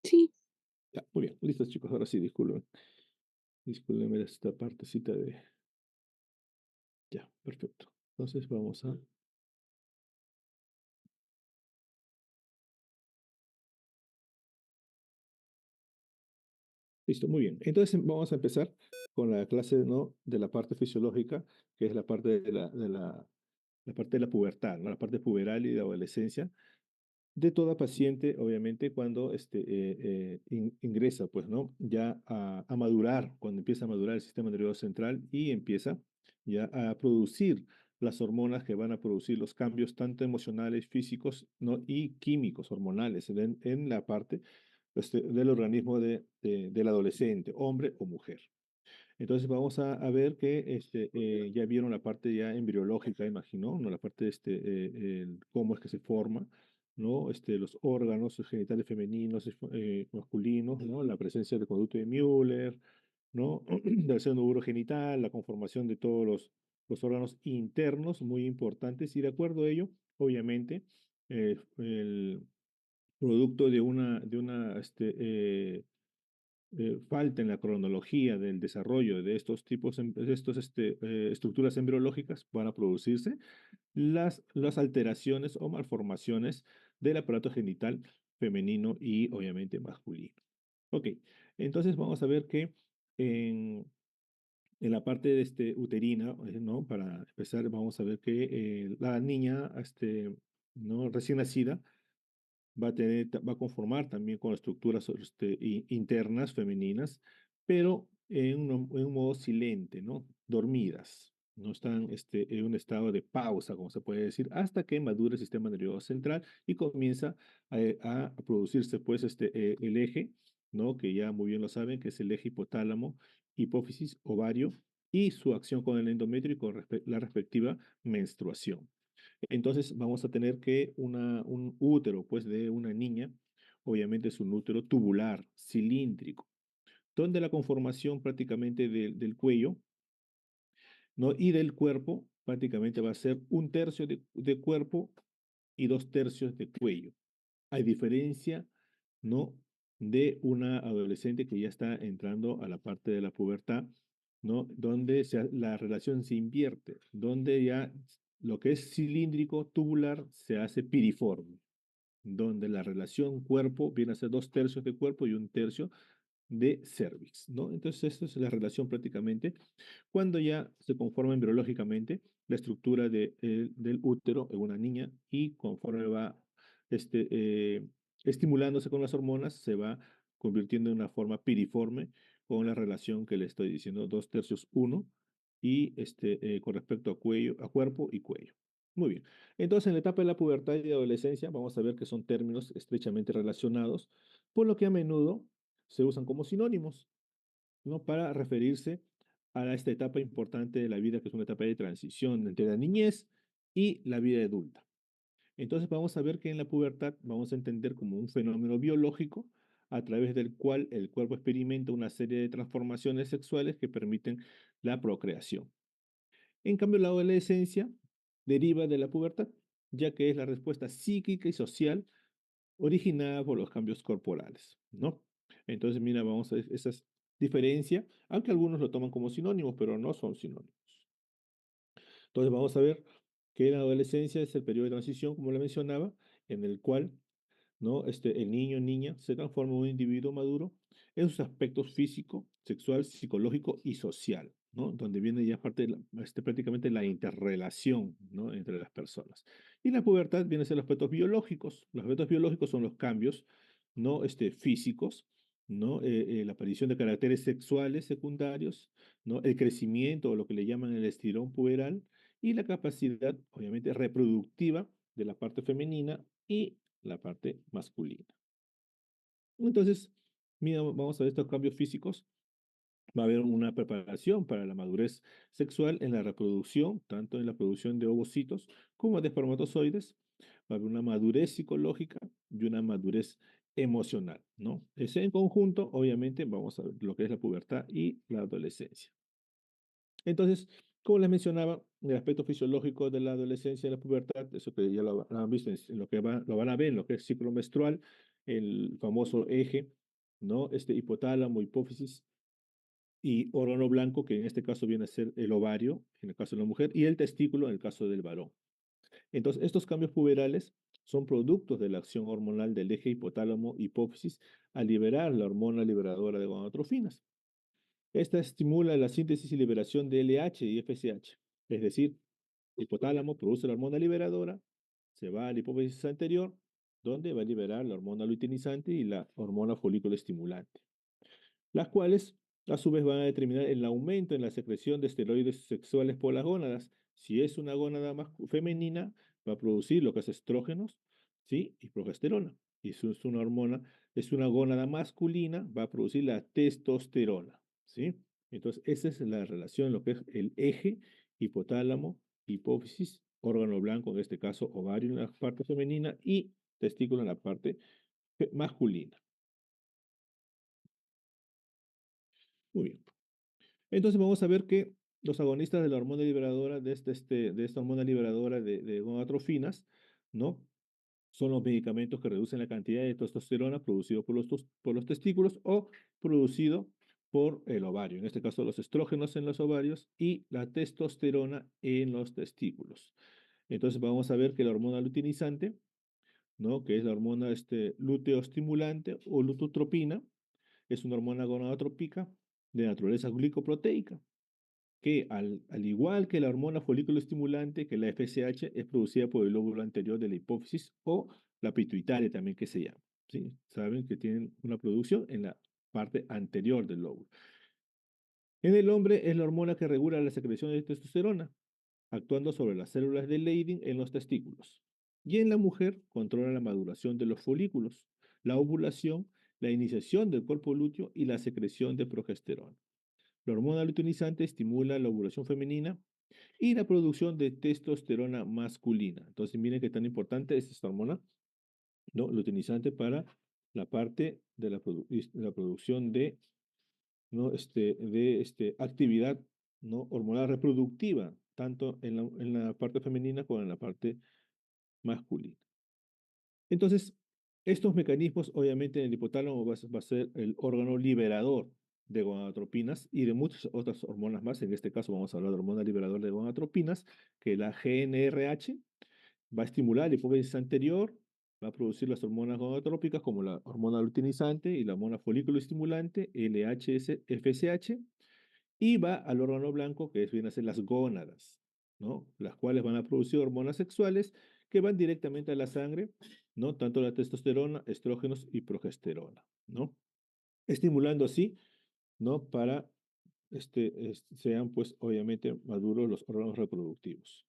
Sí, Ya, muy bien, listos chicos, ahora sí, discúlpenme esta partecita de... Ya, perfecto. Entonces vamos a... Listo, muy bien. Entonces vamos a empezar con la clase, ¿no? De la parte fisiológica, que es la parte la parte de la pubertad, ¿no? La parte puberal y de adolescencia de toda paciente, obviamente, cuando ingresa, pues, ¿no? Ya a madurar, cuando empieza a madurar el sistema nervioso central y empieza ya a producir las hormonas que van a producir los cambios tanto emocionales, físicos, ¿no? Y químicos, hormonales, en la parte del organismo del adolescente, hombre o mujer. Entonces vamos a ver que ya vieron la parte ya embriológica, imagino, ¿no? La parte de cómo es que se forma, ¿no? Los órganos los genitales femeninos, masculinos, ¿no? La presencia del conducto de Müller, ¿no? Del seno urogenital, la conformación de todos los órganos internos muy importantes y de acuerdo a ello, obviamente, el producto de una falta en la cronología del desarrollo de estos tipos, de estos, estructuras embriológicas, van a producirse las alteraciones o malformaciones del aparato genital femenino y obviamente masculino. Ok, entonces vamos a ver que en, en la parte de uterina, ¿no? Para empezar, vamos a ver que la niña, ¿no? Recién nacida, va a conformar también con estructuras internas femeninas, pero en un modo silente, ¿no? Dormidas. No están en un estado de pausa, como se puede decir, hasta que madure el sistema nervioso central y comienza a producirse, pues, el eje, ¿no? Que ya muy bien lo saben, que es el eje hipotálamo, hipófisis, ovario, y su acción con el endometrio y con la respectiva menstruación. Entonces vamos a tener que un útero, pues, de una niña, obviamente es un útero tubular, cilíndrico, donde la conformación prácticamente del cuello, ¿no? Y del cuerpo prácticamente va a ser un tercio de cuerpo y dos tercios de cuello. Hay diferencia, ¿no? De una adolescente que ya está entrando a la parte de la pubertad, ¿no? Donde la relación se invierte, donde ya lo que es cilíndrico, tubular, se hace piriforme, donde la relación cuerpo viene a ser dos tercios de cuerpo y un tercio de cervix, ¿no? Entonces, esta es la relación prácticamente cuando ya se conforma embriológicamente la estructura del útero en una niña y conforme va este, eh, estimulándose con las hormonas, se va convirtiendo en una forma piriforme con la relación que le estoy diciendo, dos tercios uno, y con respecto a cuello, a cuerpo y cuello. Muy bien. Entonces, en la etapa de la pubertad y de adolescencia, vamos a ver que son términos estrechamente relacionados, por lo que a menudo se usan como sinónimos, ¿no? Para referirse a esta etapa importante de la vida, que es una etapa de transición entre la niñez y la vida adulta. Entonces vamos a ver que en la pubertad vamos a entender como un fenómeno biológico a través del cual el cuerpo experimenta una serie de transformaciones sexuales que permiten la procreación. En cambio, la adolescencia deriva de la pubertad, ya que es la respuesta psíquica y social originada por los cambios corporales, ¿no? Entonces, mira, vamos a ver esas diferencias, aunque algunos lo toman como sinónimos, pero no son sinónimos. Entonces, vamos a ver que la adolescencia es el periodo de transición, como le mencionaba, en el cual, ¿no? El niño o niña se transforma en un individuo maduro en sus aspectos físico, sexual, psicológico y social, ¿no? Donde viene ya parte de prácticamente la interrelación, ¿no? Entre las personas. Y la pubertad viene a ser los aspectos biológicos. Los aspectos biológicos son los cambios, ¿no? Físicos, ¿no? La aparición de caracteres sexuales secundarios, ¿no? El crecimiento o lo que le llaman el estirón puberal y la capacidad, obviamente, reproductiva de la parte femenina y la parte masculina. Entonces, mira, vamos a ver estos cambios físicos. Va a haber una preparación para la madurez sexual en la reproducción, tanto en la producción de ovocitos como de espermatozoides. Va a haber una madurez psicológica y una madurez emocional, ¿no? Ese en conjunto, obviamente, vamos a ver lo que es la pubertad y la adolescencia. Entonces, como les mencionaba, el aspecto fisiológico de la adolescencia y la pubertad, eso que ya lo han visto en lo que lo van a ver en lo que es ciclo menstrual, el famoso eje, ¿no? Hipotálamo, hipófisis y órgano blanco, que en este caso viene a ser el ovario, en el caso de la mujer, y el testículo en el caso del varón. Entonces, estos cambios puberales son productos de la acción hormonal del eje hipotálamo-hipófisis al liberar la hormona liberadora de gonadotrofinas. Esta estimula la síntesis y liberación de LH y FSH, es decir, el hipotálamo produce la hormona liberadora, se va a la hipófisis anterior, donde va a liberar la hormona luteinizante y la hormona folículo estimulante, las cuales a su vez van a determinar el aumento en la secreción de esteroides sexuales por las gónadas. Si es una gónada más femenina, va a producir lo que es estrógenos, ¿sí? Y progesterona. Y si es una hormona, es una gónada masculina, va a producir la testosterona, ¿sí? Entonces, esa es la relación, lo que es el eje hipotálamo, hipófisis, órgano blanco, en este caso ovario en la parte femenina y testículo en la parte masculina. Muy bien. Entonces vamos a ver que los agonistas de la hormona liberadora, de esta hormona liberadora de gonadotrofinas, ¿no? Son los medicamentos que reducen la cantidad de testosterona producido por los testículos o producido por el ovario. En este caso, los estrógenos en los ovarios y la testosterona en los testículos. Entonces vamos a ver que la hormona luteinizante, ¿no? Que es la hormona luteoestimulante o lutotropina, es una hormona gonadotrópica de naturaleza glicoproteica que al igual que la hormona folículo estimulante, que la FSH, es producida por el lóbulo anterior de la hipófisis o la pituitaria también que se llama. ¿Sí? Saben que tienen una producción en la parte anterior del lóbulo. En el hombre es la hormona que regula la secreción de testosterona, actuando sobre las células de Leydig en los testículos. Y en la mujer controla la maduración de los folículos, la ovulación, la iniciación del cuerpo lúteo y la secreción de progesterona. La hormona luteinizante estimula la ovulación femenina y la producción de testosterona masculina. Entonces, miren qué tan importante es esta hormona, ¿no? Luteinizante para la parte de la producción de, ¿no? Actividad, ¿no? Hormonal reproductiva, tanto en la parte femenina como en la parte masculina. Entonces, estos mecanismos, obviamente, en el hipotálamo va a ser el órgano liberador de gonadotropinas y de muchas otras hormonas más. En este caso vamos a hablar de hormona liberadora de gonadotropinas, que la GNRH va a estimular la hipófisis anterior, va a producir las hormonas gonadotrópicas como la hormona luteinizante y la hormona folículo estimulante, LHS, FSH, y va al órgano blanco, que vienen a ser las gónadas, ¿no? Las cuales van a producir hormonas sexuales que van directamente a la sangre, ¿no? Tanto la testosterona, estrógenos y progesterona, ¿no? Estimulando así, ¿no? Para sean, pues, obviamente, maduros los órganos reproductivos.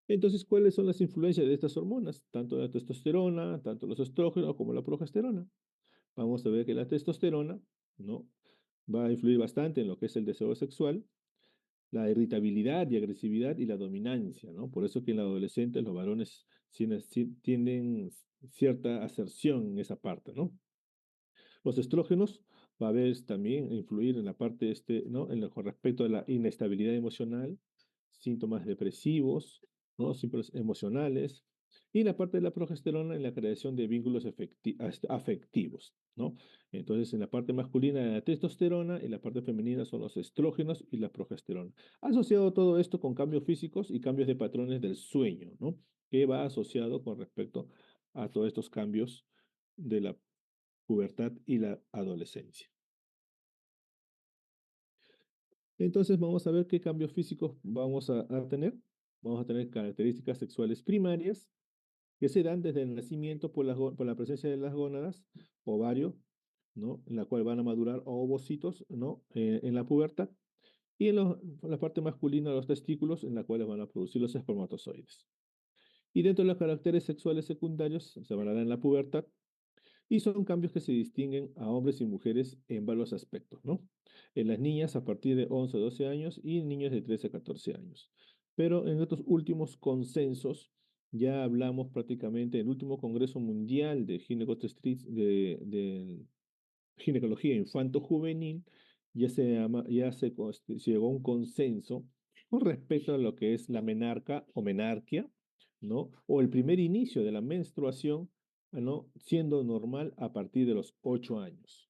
Entonces, ¿cuáles son las influencias de estas hormonas? Tanto la testosterona, tanto los estrógenos como la progesterona. Vamos a ver que la testosterona, ¿no? Va a influir bastante en lo que es el deseo sexual, la irritabilidad y agresividad y la dominancia, ¿no? Por eso que en la adolescente los varones tienen cierta aserción en esa parte, ¿no? Los estrógenos va a haber también influir en la parte, ¿no? Con respecto a la inestabilidad emocional, síntomas depresivos, ¿no? Síntomas emocionales, y la parte de la progesterona en la creación de vínculos afectivos, ¿no? Entonces, en la parte masculina la testosterona y la parte femenina son los estrógenos y la progesterona. Asociado todo esto con cambios físicos y cambios de patrones del sueño, ¿no? Que va asociado con respecto a todos estos cambios de la pubertad y la adolescencia. Entonces vamos a ver qué cambios físicos vamos a tener. Vamos a tener características sexuales primarias que se dan desde el nacimiento por la presencia de las gónadas, ovario, ¿no? En la cual van a madurar ovocitos, ¿no? En la pubertad. Y en la parte masculina, los testículos, en la cual van a producir los espermatozoides. Y dentro de los caracteres sexuales secundarios, se van a dar en la pubertad, y son cambios que se distinguen a hombres y mujeres en varios aspectos, ¿no? En las niñas a partir de 11 a 12 años y en niños de 13 a 14 años. Pero en estos últimos consensos ya hablamos prácticamente del último Congreso Mundial de Ginecología Infanto-Juvenil, se llegó a un consenso con respecto a lo que es la menarca o menarquia, ¿no? O el primer inicio de la menstruación, ¿no? Siendo normal a partir de los 8 años.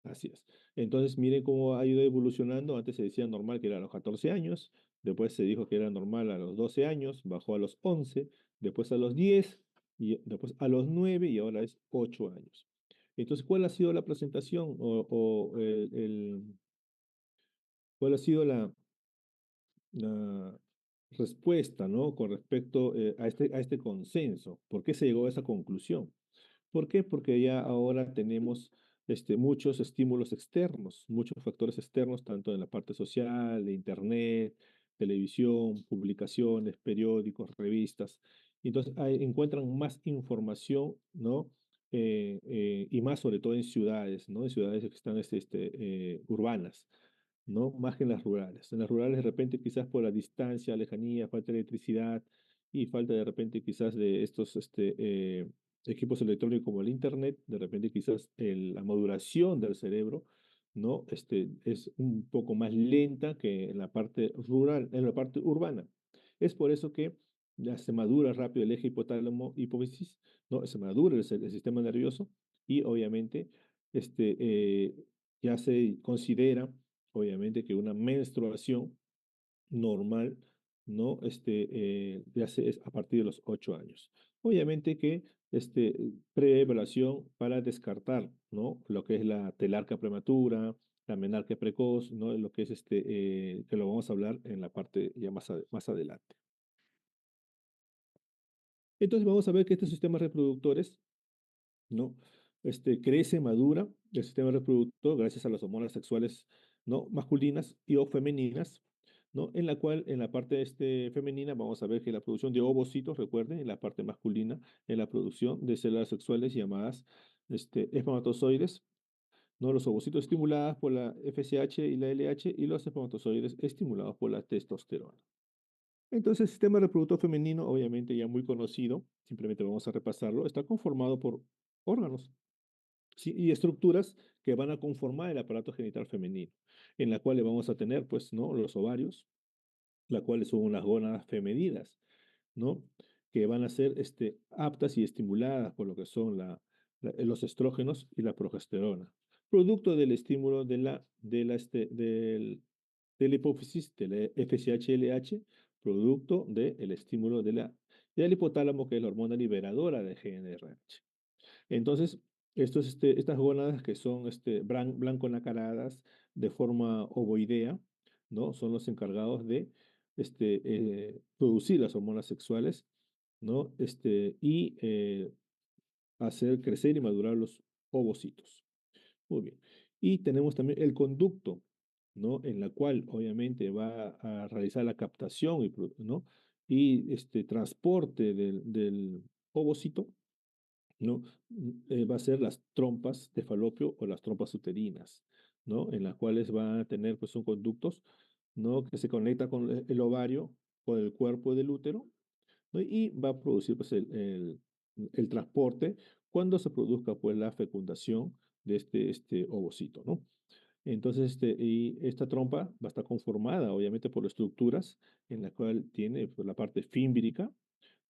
Así es. Entonces, miren cómo ha ido evolucionando. Antes se decía normal que era a los 14 años, después se dijo que era normal a los 12 años, bajó a los 11, después a los 10, y después a los 9 y ahora es 8 años. Entonces, ¿cuál ha sido la presentación o cuál ha sido la respuesta, ¿no? Con respecto a este consenso? ¿Por qué se llegó a esa conclusión? ¿Por qué? Porque ya ahora tenemos muchos estímulos externos, muchos factores externos, tanto en la parte social, de internet, televisión, publicaciones, periódicos, revistas. Entonces encuentran más información, ¿no? Y más sobre todo en ciudades, ¿no? En ciudades que están urbanas, ¿no? Más que en las rurales. En las rurales de repente quizás por la distancia, lejanía, falta de electricidad y falta de repente quizás de estos equipos electrónicos como el Internet, de repente quizás la maduración del cerebro, ¿no? Es un poco más lenta que en la parte rural, en la parte urbana. Es por eso que ya se madura rápido el eje hipotálamo hipófisis, ¿no? Se madura el sistema nervioso y obviamente este, eh, ya se considera, obviamente, que una menstruación normal, ¿no? Ya es a partir de los 8 años. Obviamente que preevaluación para descartar, ¿no? Lo que es la telarca prematura, la menarquia precoz, ¿no? Lo que es que lo vamos a hablar en la parte ya más adelante. Entonces vamos a ver que estos sistemas reproductores, ¿no? Crece, madura el sistema reproductor gracias a las hormonas sexuales, ¿no? Masculinas y o femeninas, ¿no? En la cual, en la parte femenina, vamos a ver que la producción de ovocitos, recuerden, en la parte masculina, en la producción de células sexuales llamadas espermatozoides, ¿no? Los ovocitos estimulados por la FSH y la LH y los espermatozoides estimulados por la testosterona. Entonces, el sistema reproductor femenino, obviamente ya muy conocido, simplemente vamos a repasarlo, está conformado por órganos, ¿sí? Y estructuras que van a conformar el aparato genital femenino, en la cual le vamos a tener, pues, ¿no? Los ovarios, las cuales son las gónadas femeninas, ¿no? Que van a ser aptas y estimuladas por lo que son los estrógenos y la progesterona, producto del estímulo de la hipófisis, de la FSH-LH, producto del estímulo del hipotálamo, que es la hormona liberadora de GnRH. Entonces, estas gónadas que son blanco nacaradas de forma ovoidea, ¿no? Son los encargados de producir las hormonas sexuales, ¿no? Y hacer crecer y madurar los ovocitos. Muy bien. Y tenemos también el conducto, ¿no? En la cual obviamente va a realizar la captación ¿no? Y transporte del ovocito, ¿no? Va a ser las trompas de falopio o las trompas uterinas, ¿no? En las cuales van a tener, pues, son conductos, ¿no? Que se conecta con el ovario, con el cuerpo del útero, ¿no? Y va a producir, pues, el transporte cuando se produzca, pues, la fecundación de este ovocito, ¿no? Entonces, y esta trompa va a estar conformada, obviamente, por estructuras en la cual tiene, pues, la parte fímbrica,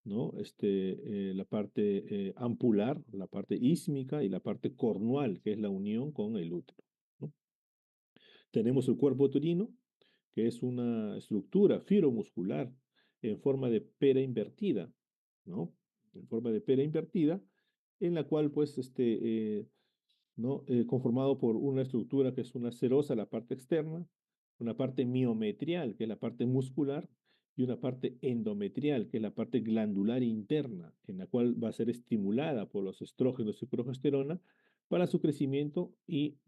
¿no? La parte ampular, la parte ísmica y la parte cornual, que es la unión con el útero, ¿no? Tenemos el cuerpo uterino, que es una estructura fibromuscular en forma de pera invertida, ¿no? En forma de pera invertida, en la cual, pues, ¿no? Conformado por una estructura que es una serosa, la parte externa, una parte miometrial, que es la parte muscular, y una parte endometrial, que es la parte glandular interna, en la cual va a ser estimulada por los estrógenos y progesterona para su crecimiento y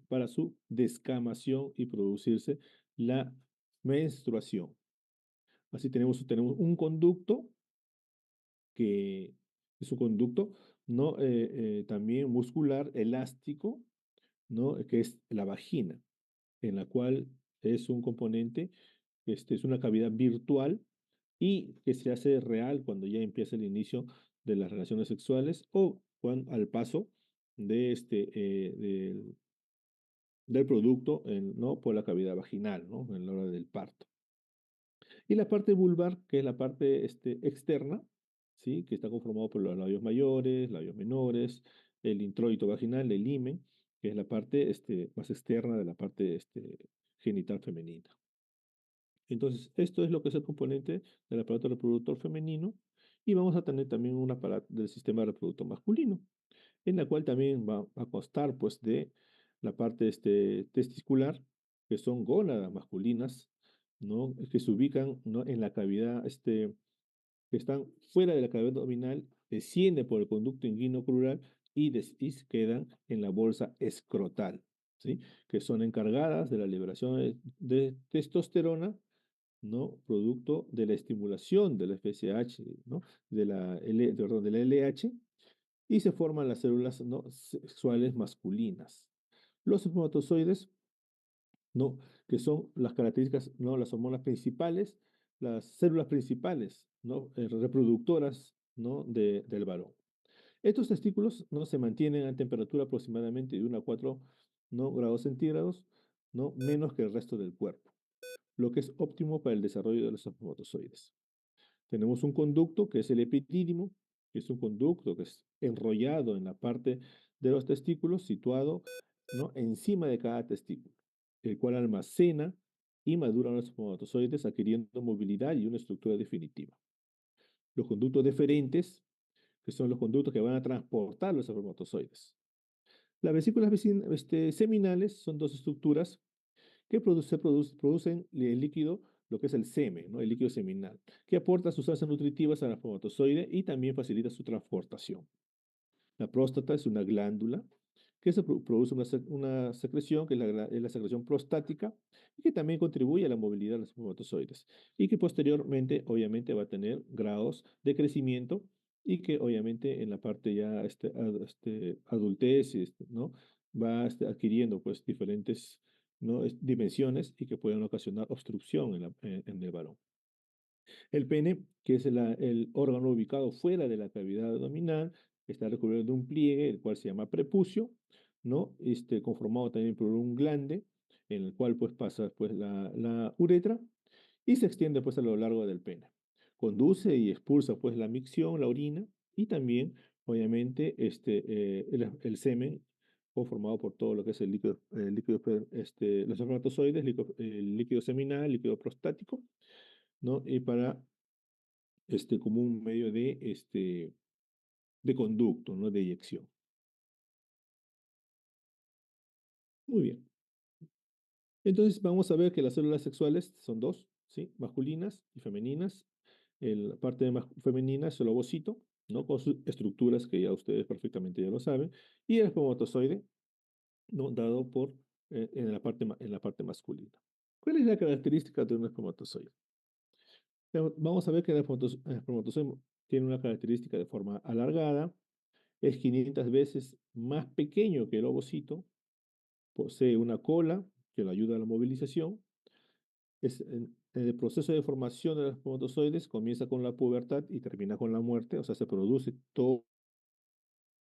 para su descamación y producirse la menstruación. Así tenemos un conducto que es un conducto, ¿no? También muscular, elástico, ¿no? Que es la vagina, en la cual es un componente, es una cavidad virtual y que se hace real cuando ya empieza el inicio de las relaciones sexuales o al paso de del producto, ¿no? Por la cavidad vaginal, ¿no? En la hora del parto. Y la parte vulvar, que es la parte externa, ¿sí? Que está conformado por los labios mayores, labios menores, el introito vaginal, el himen, que es la parte más externa de la parte genital femenina. Entonces, esto es lo que es el componente del aparato reproductor femenino y vamos a tener también un aparato del sistema reproductor masculino, en la cual también va a constar pues de la parte testicular, que son gónadas masculinas, ¿no? Que se ubican, ¿no? En la cavidad, que están fuera de la cavidad abdominal, desciende por el conducto inguino crural y quedan en la bolsa escrotal, ¿sí? Que son encargadas de la liberación de testosterona, ¿no? Producto de la estimulación de la FSH, ¿no? Perdón, de la LH, y se forman las células, ¿no? Sexuales masculinas. Los espermatozoides, ¿no? Que son las características, ¿no? Las hormonas principales, las células principales, ¿no? Reproductoras, ¿no? Del varón. Estos testículos, ¿no? Se mantienen a temperatura aproximadamente de 1 a 4, ¿no? grados centígrados, ¿no? Menos que el resto del cuerpo, lo que es óptimo para el desarrollo de los espermatozoides. Tenemos un conducto que es el epidídimo, que es un conducto que es enrollado en la parte de los testículos, situado, ¿no? encima de cada testículo, el cual almacena y madura los espermatozoides, adquiriendo movilidad y una estructura definitiva. Los conductos deferentes, que son los conductos que van a transportar los espermatozoides. Las vesículas seminales son dos estructuras que producen el líquido, lo que es el semen, ¿no? El líquido seminal, que aporta sustancias nutritivas al espermatozoide y también facilita su transportación. La próstata es una glándula que produce una secreción, que es la secreción prostática, y que también contribuye a la movilidad de los espermatozoides, y que posteriormente, obviamente, va a tener grados de crecimiento y que obviamente en la parte ya adultez, ¿no? Va adquiriendo pues diferentes, ¿no? dimensiones y que pueden ocasionar obstrucción en el varón. El pene, que es el órgano ubicado fuera de la cavidad abdominal, está recubierto de un pliegue, el cual se llama prepucio, ¿no? Conformado también por un glande, en el cual pues pasa pues la uretra y se extiende pues a lo largo del pene. Conduce y expulsa pues la micción, la orina, y también, obviamente, el semen conformado por todo lo que es los espermatozoides, el líquido seminal, el líquido prostático, ¿no? Y para como un medio de conducto, ¿no? De eyección. Muy bien. Entonces vamos a ver que las células sexuales son dos, ¿sí? Masculinas y femeninas. La parte femenina es el ovocito, ¿no? Con sus estructuras que ya ustedes perfectamente ya lo saben. Y el espermatozoide, ¿no? Dado en la parte masculina. ¿Cuál es la característica de un espermatozoide? Vamos a ver que el espermatozoide tiene una característica de forma alargada, es 500 veces más pequeño que el ovocito, posee una cola que le ayuda a la movilización. El proceso de formación de los espermatozoides comienza con la pubertad y termina con la muerte, o sea, se produce todo,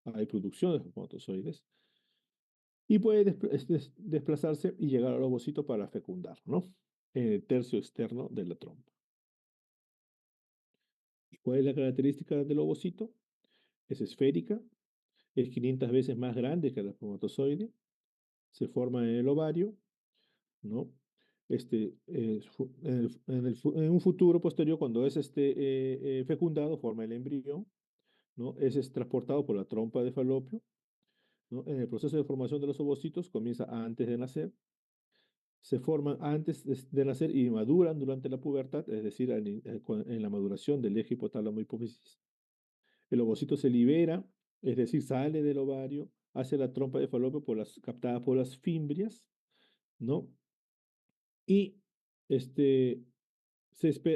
hay producción de espermatozoides, y puede desplazarse y llegar al ovocito para fecundar, ¿no? En el tercio externo de la trompa. ¿Y cuál es la característica del ovocito? Es esférica, es 500 veces más grande que el espermatozoide, se forma en el ovario, ¿no? En un futuro posterior, cuando es fecundado, forma el embrión, ¿no? Es transportado por la trompa de falopio, ¿no? En el proceso de formación de los ovocitos comienza antes de nacer, se forman antes de nacer y maduran durante la pubertad, es decir, en la maduración del eje hipotálamo hipófisis. El ovocito se libera, es decir, sale del ovario hacia la trompa de falopio captada por las fimbrias, ¿no? Y este,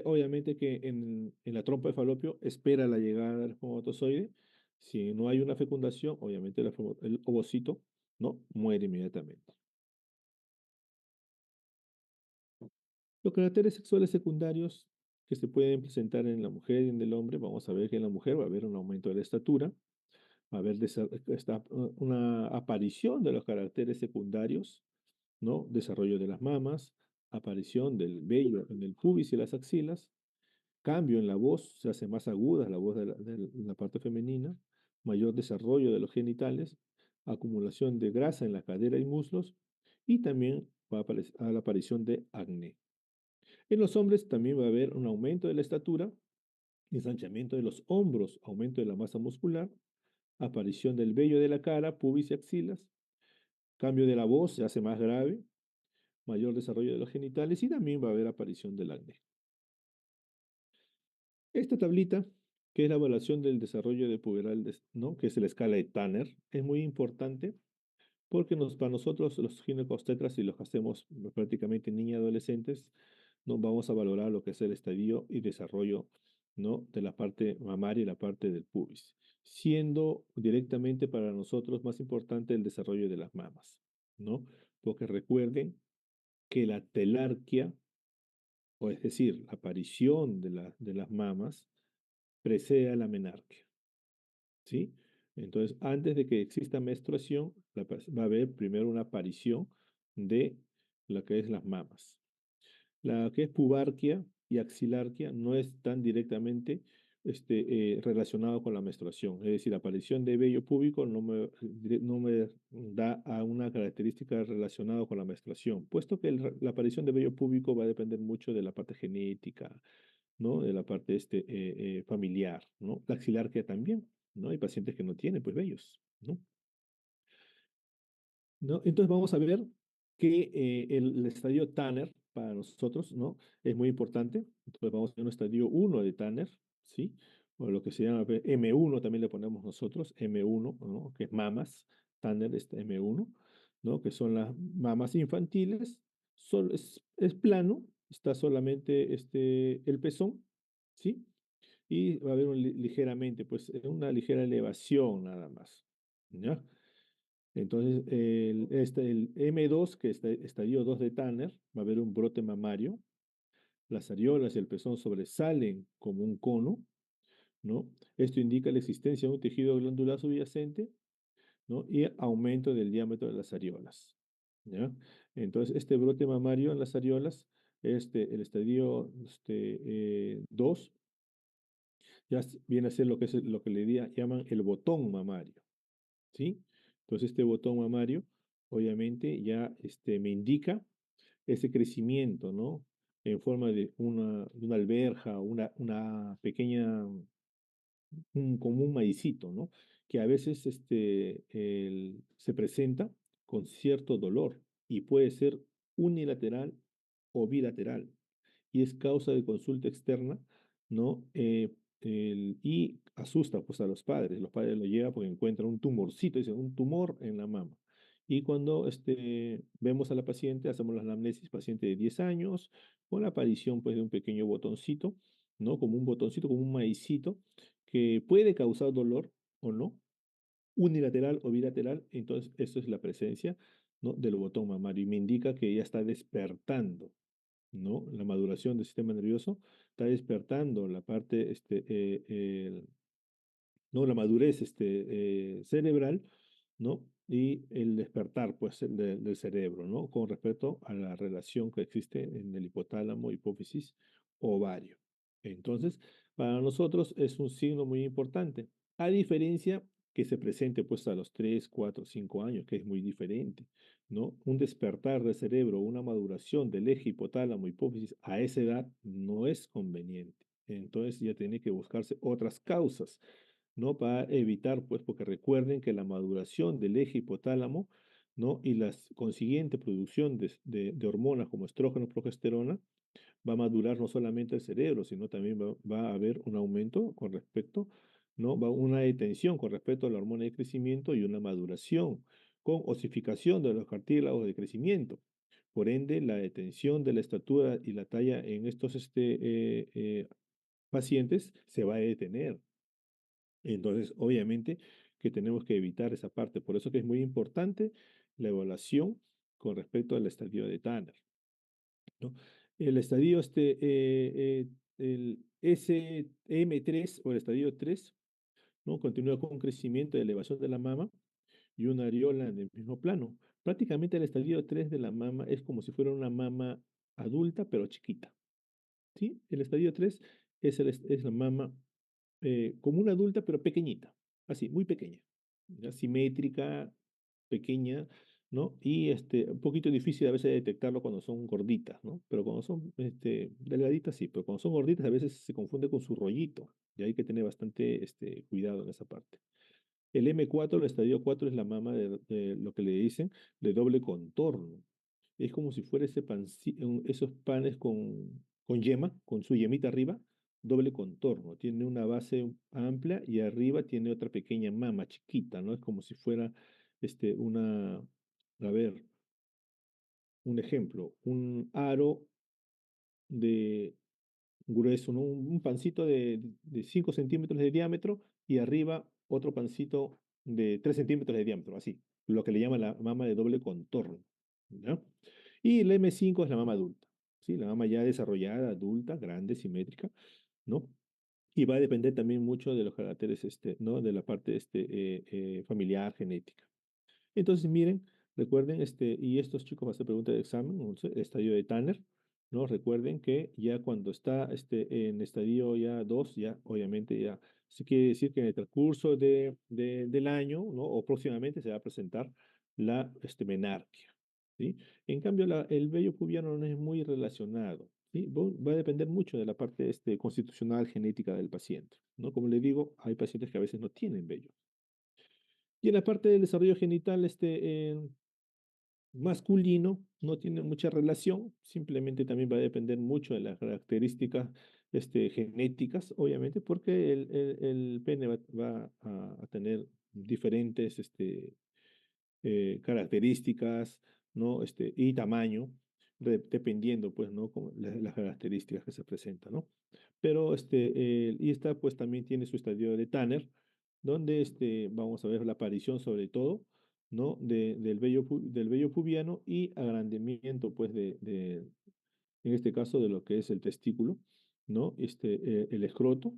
obviamente que en la trompa de falopio espera la llegada del espermatozoide. Si no hay una fecundación, obviamente el ovocito no muere inmediatamente. Los caracteres sexuales secundarios que se pueden presentar en la mujer y en el hombre, vamos a ver que en la mujer va a haber un aumento de la estatura, va a haber una aparición de los caracteres secundarios, ¿no? Desarrollo de las mamas, aparición del vello en el pubis y las axilas, Cambio en la voz, se hace más aguda la voz de la parte femenina, mayor desarrollo de los genitales, acumulación de grasa en la cadera y muslos, y también va a la aparición de acné. En los hombres también va a haber un aumento de la estatura, ensanchamiento de los hombros, aumento de la masa muscular, aparición del vello de la cara, pubis y axilas, cambio de la voz, se hace más grave, mayor desarrollo de los genitales y también va a haber aparición del acné. Esta tablita, que es la evaluación del desarrollo de puberal, ¿no? Que es la escala de Tanner, es muy importante porque para nosotros los ginecobstetras y los que hacemos prácticamente niñas y adolescentes, nos vamos a valorar lo que es el estadio y desarrollo, ¿no? De la parte mamaria y la parte del pubis, siendo directamente para nosotros más importante el desarrollo de las mamas, ¿no? Porque recuerden que la telarquia, o es decir, la aparición de las mamas, precede a la menarquia, ¿sí? Entonces, antes de que exista menstruación, va a haber primero una aparición de lo que es las mamas. La que es pubarquia y axilarquia no es tan directamente relacionado con la menstruación. Es decir, la aparición de vello púbico no me da a una característica relacionada con la menstruación, puesto que la aparición de vello púbico va a depender mucho de la parte genética, ¿no? De la parte familiar, ¿no? La axilarquia también, ¿no? Hay pacientes que no tienen, pues, vellos, ¿no? ¿No? Entonces vamos a ver que el estadio Tanner para nosotros, ¿no? Es muy importante. Entonces vamos a ver un estadio 1 de Tanner, ¿sí? O lo que se llama M1 también le ponemos nosotros, M1, ¿no? Que es mamas, Tanner está M1, ¿no? Que son las mamas infantiles. Es plano, está solamente el pezón, ¿sí? Y va a haber ligeramente, pues una ligera elevación nada más, ¿ya? Entonces, el M2, que es estadio 2 de Tanner, va a haber un brote mamario, las areolas y el pezón sobresalen como un cono, ¿no? Esto indica la existencia de un tejido glandular subyacente, ¿no? Y aumento del diámetro de las areolas, ¿ya? Entonces, este brote mamario en las areolas, el estadio 2, ya viene a ser lo que llaman el botón mamario, ¿sí? Entonces este botón mamario, obviamente, ya me indica ese crecimiento, ¿no? En forma de una alberja, una pequeña, como un maicito, ¿no? Que a veces se presenta con cierto dolor y puede ser unilateral o bilateral y es causa de consulta externa, ¿no? Y asusta pues a los padres. Los padres lo llevan porque encuentran un tumorcito, dicen un tumor en la mama. Y cuando vemos a la paciente, hacemos la anamnesis, paciente de 10 años, con la aparición pues de un pequeño botoncito, ¿no? Como un botoncito, como un maicito, que puede causar dolor o no, unilateral o bilateral. Entonces, esto es la presencia, ¿no? Del botón mamario y me indica que ya está despertando, ¿no? La maduración del sistema nervioso está despertando la parte, ¿no? La madurez cerebral, ¿no? Y el despertar, pues, del cerebro, ¿no? Con respecto a la relación que existe en el hipotálamo, hipófisis, ovario. Entonces, para nosotros es un signo muy importante, a diferencia que se presente, pues, a los 3 4 5 años, que es muy diferente, ¿no? Un despertar del cerebro, una maduración del eje hipotálamo, hipófisis a esa edad no es conveniente. Entonces ya tiene que buscarse otras causas, ¿no? Para evitar, pues, porque recuerden que la maduración del eje hipotálamo, ¿no? Y la consiguiente producción de hormonas como estrógeno, progesterona, va a madurar no solamente el cerebro, sino también va a haber un aumento con respecto, ¿no? Va una detención con respecto a la hormona de crecimiento y una maduración con osificación de los cartílagos de crecimiento. Por ende, la detención de la estatura y la talla en estos pacientes se va a detener. Entonces, obviamente que tenemos que evitar esa parte. Por eso que es muy importante la evaluación con respecto al estadio de Tanner, ¿no? El estadio, el SM3 o el estadio 3, ¿no? Continúa con un crecimiento de elevación de la mama y una areola en el mismo plano. Prácticamente el estadio 3 de la mama es como si fuera una mama adulta, pero chiquita, ¿sí? El estadio 3 es la mama como una adulta, pero pequeñita, así, muy pequeña, ¿ya? Simétrica, pequeña, ¿no? Y un poquito difícil a veces de detectarlo cuando son gorditas, ¿no? Pero cuando son delgaditas, sí, pero cuando son gorditas a veces se confunde con su rollito, y hay que tener bastante cuidado en esa parte. El M4, el estadio 4, es la mama de lo que le dicen de doble contorno. Es como si fuera esos panes con yema, con su yemita arriba, doble contorno. Tiene una base amplia y arriba tiene otra pequeña mama chiquita, ¿no? Es como si fuera a ver, un ejemplo, un aro de grueso, ¿no? Un pancito de 5 centímetros de diámetro y arriba otro pancito de 3 centímetros de diámetro, así, lo que le llaman la mama de doble contorno, ¿ya? Y el M5 es la mama adulta, ¿sí? La mama ya desarrollada, adulta, grande, simétrica, ¿no? Y va a depender también mucho de los caracteres, ¿no? De la parte familiar, genética. Entonces, miren, recuerden, y estos chicos van a hacer pregunta de examen, estadio de Tanner, ¿no? Recuerden que ya cuando está en estadio ya 2 ya obviamente ya se quiere decir que en el transcurso del año, ¿no? O próximamente se va a presentar la menarquia, ¿sí? En cambio, el vello pubiano no es muy relacionado, ¿sí? Va a depender mucho de la parte constitucional genética del paciente, ¿no? Como le digo, hay pacientes que a veces no tienen vello. Y en la parte del desarrollo genital, masculino no tiene mucha relación, simplemente también va a depender mucho de las características genéticas, obviamente, porque el pene va a tener diferentes características, ¿no? Y tamaño, dependiendo, pues, ¿no? Como las características que se presentan, ¿no? Pero y esta, pues, también tiene su estadio de Tanner, donde vamos a ver la aparición, sobre todo, ¿no? Del vello pubiano y agrandamiento, pues, en este caso, de lo que es el testículo, ¿no? El escroto,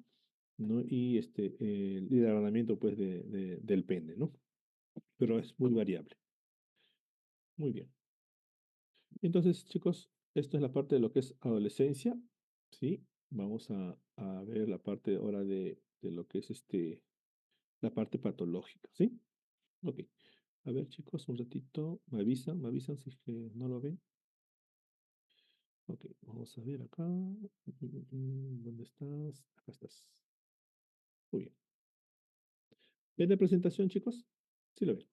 ¿no? Y el agrandamiento, pues, del pene, ¿no? Pero es muy variable. Muy bien. Entonces, chicos, esto es la parte de lo que es adolescencia, ¿sí? Vamos a ver la parte ahora de lo que es la parte patológica, ¿sí? Ok. A ver, chicos, un ratito. Me avisan si es que no lo ven. Ok, vamos a ver acá. ¿Dónde estás? Acá estás. Muy bien. ¿Ven la presentación, chicos? Sí lo ven.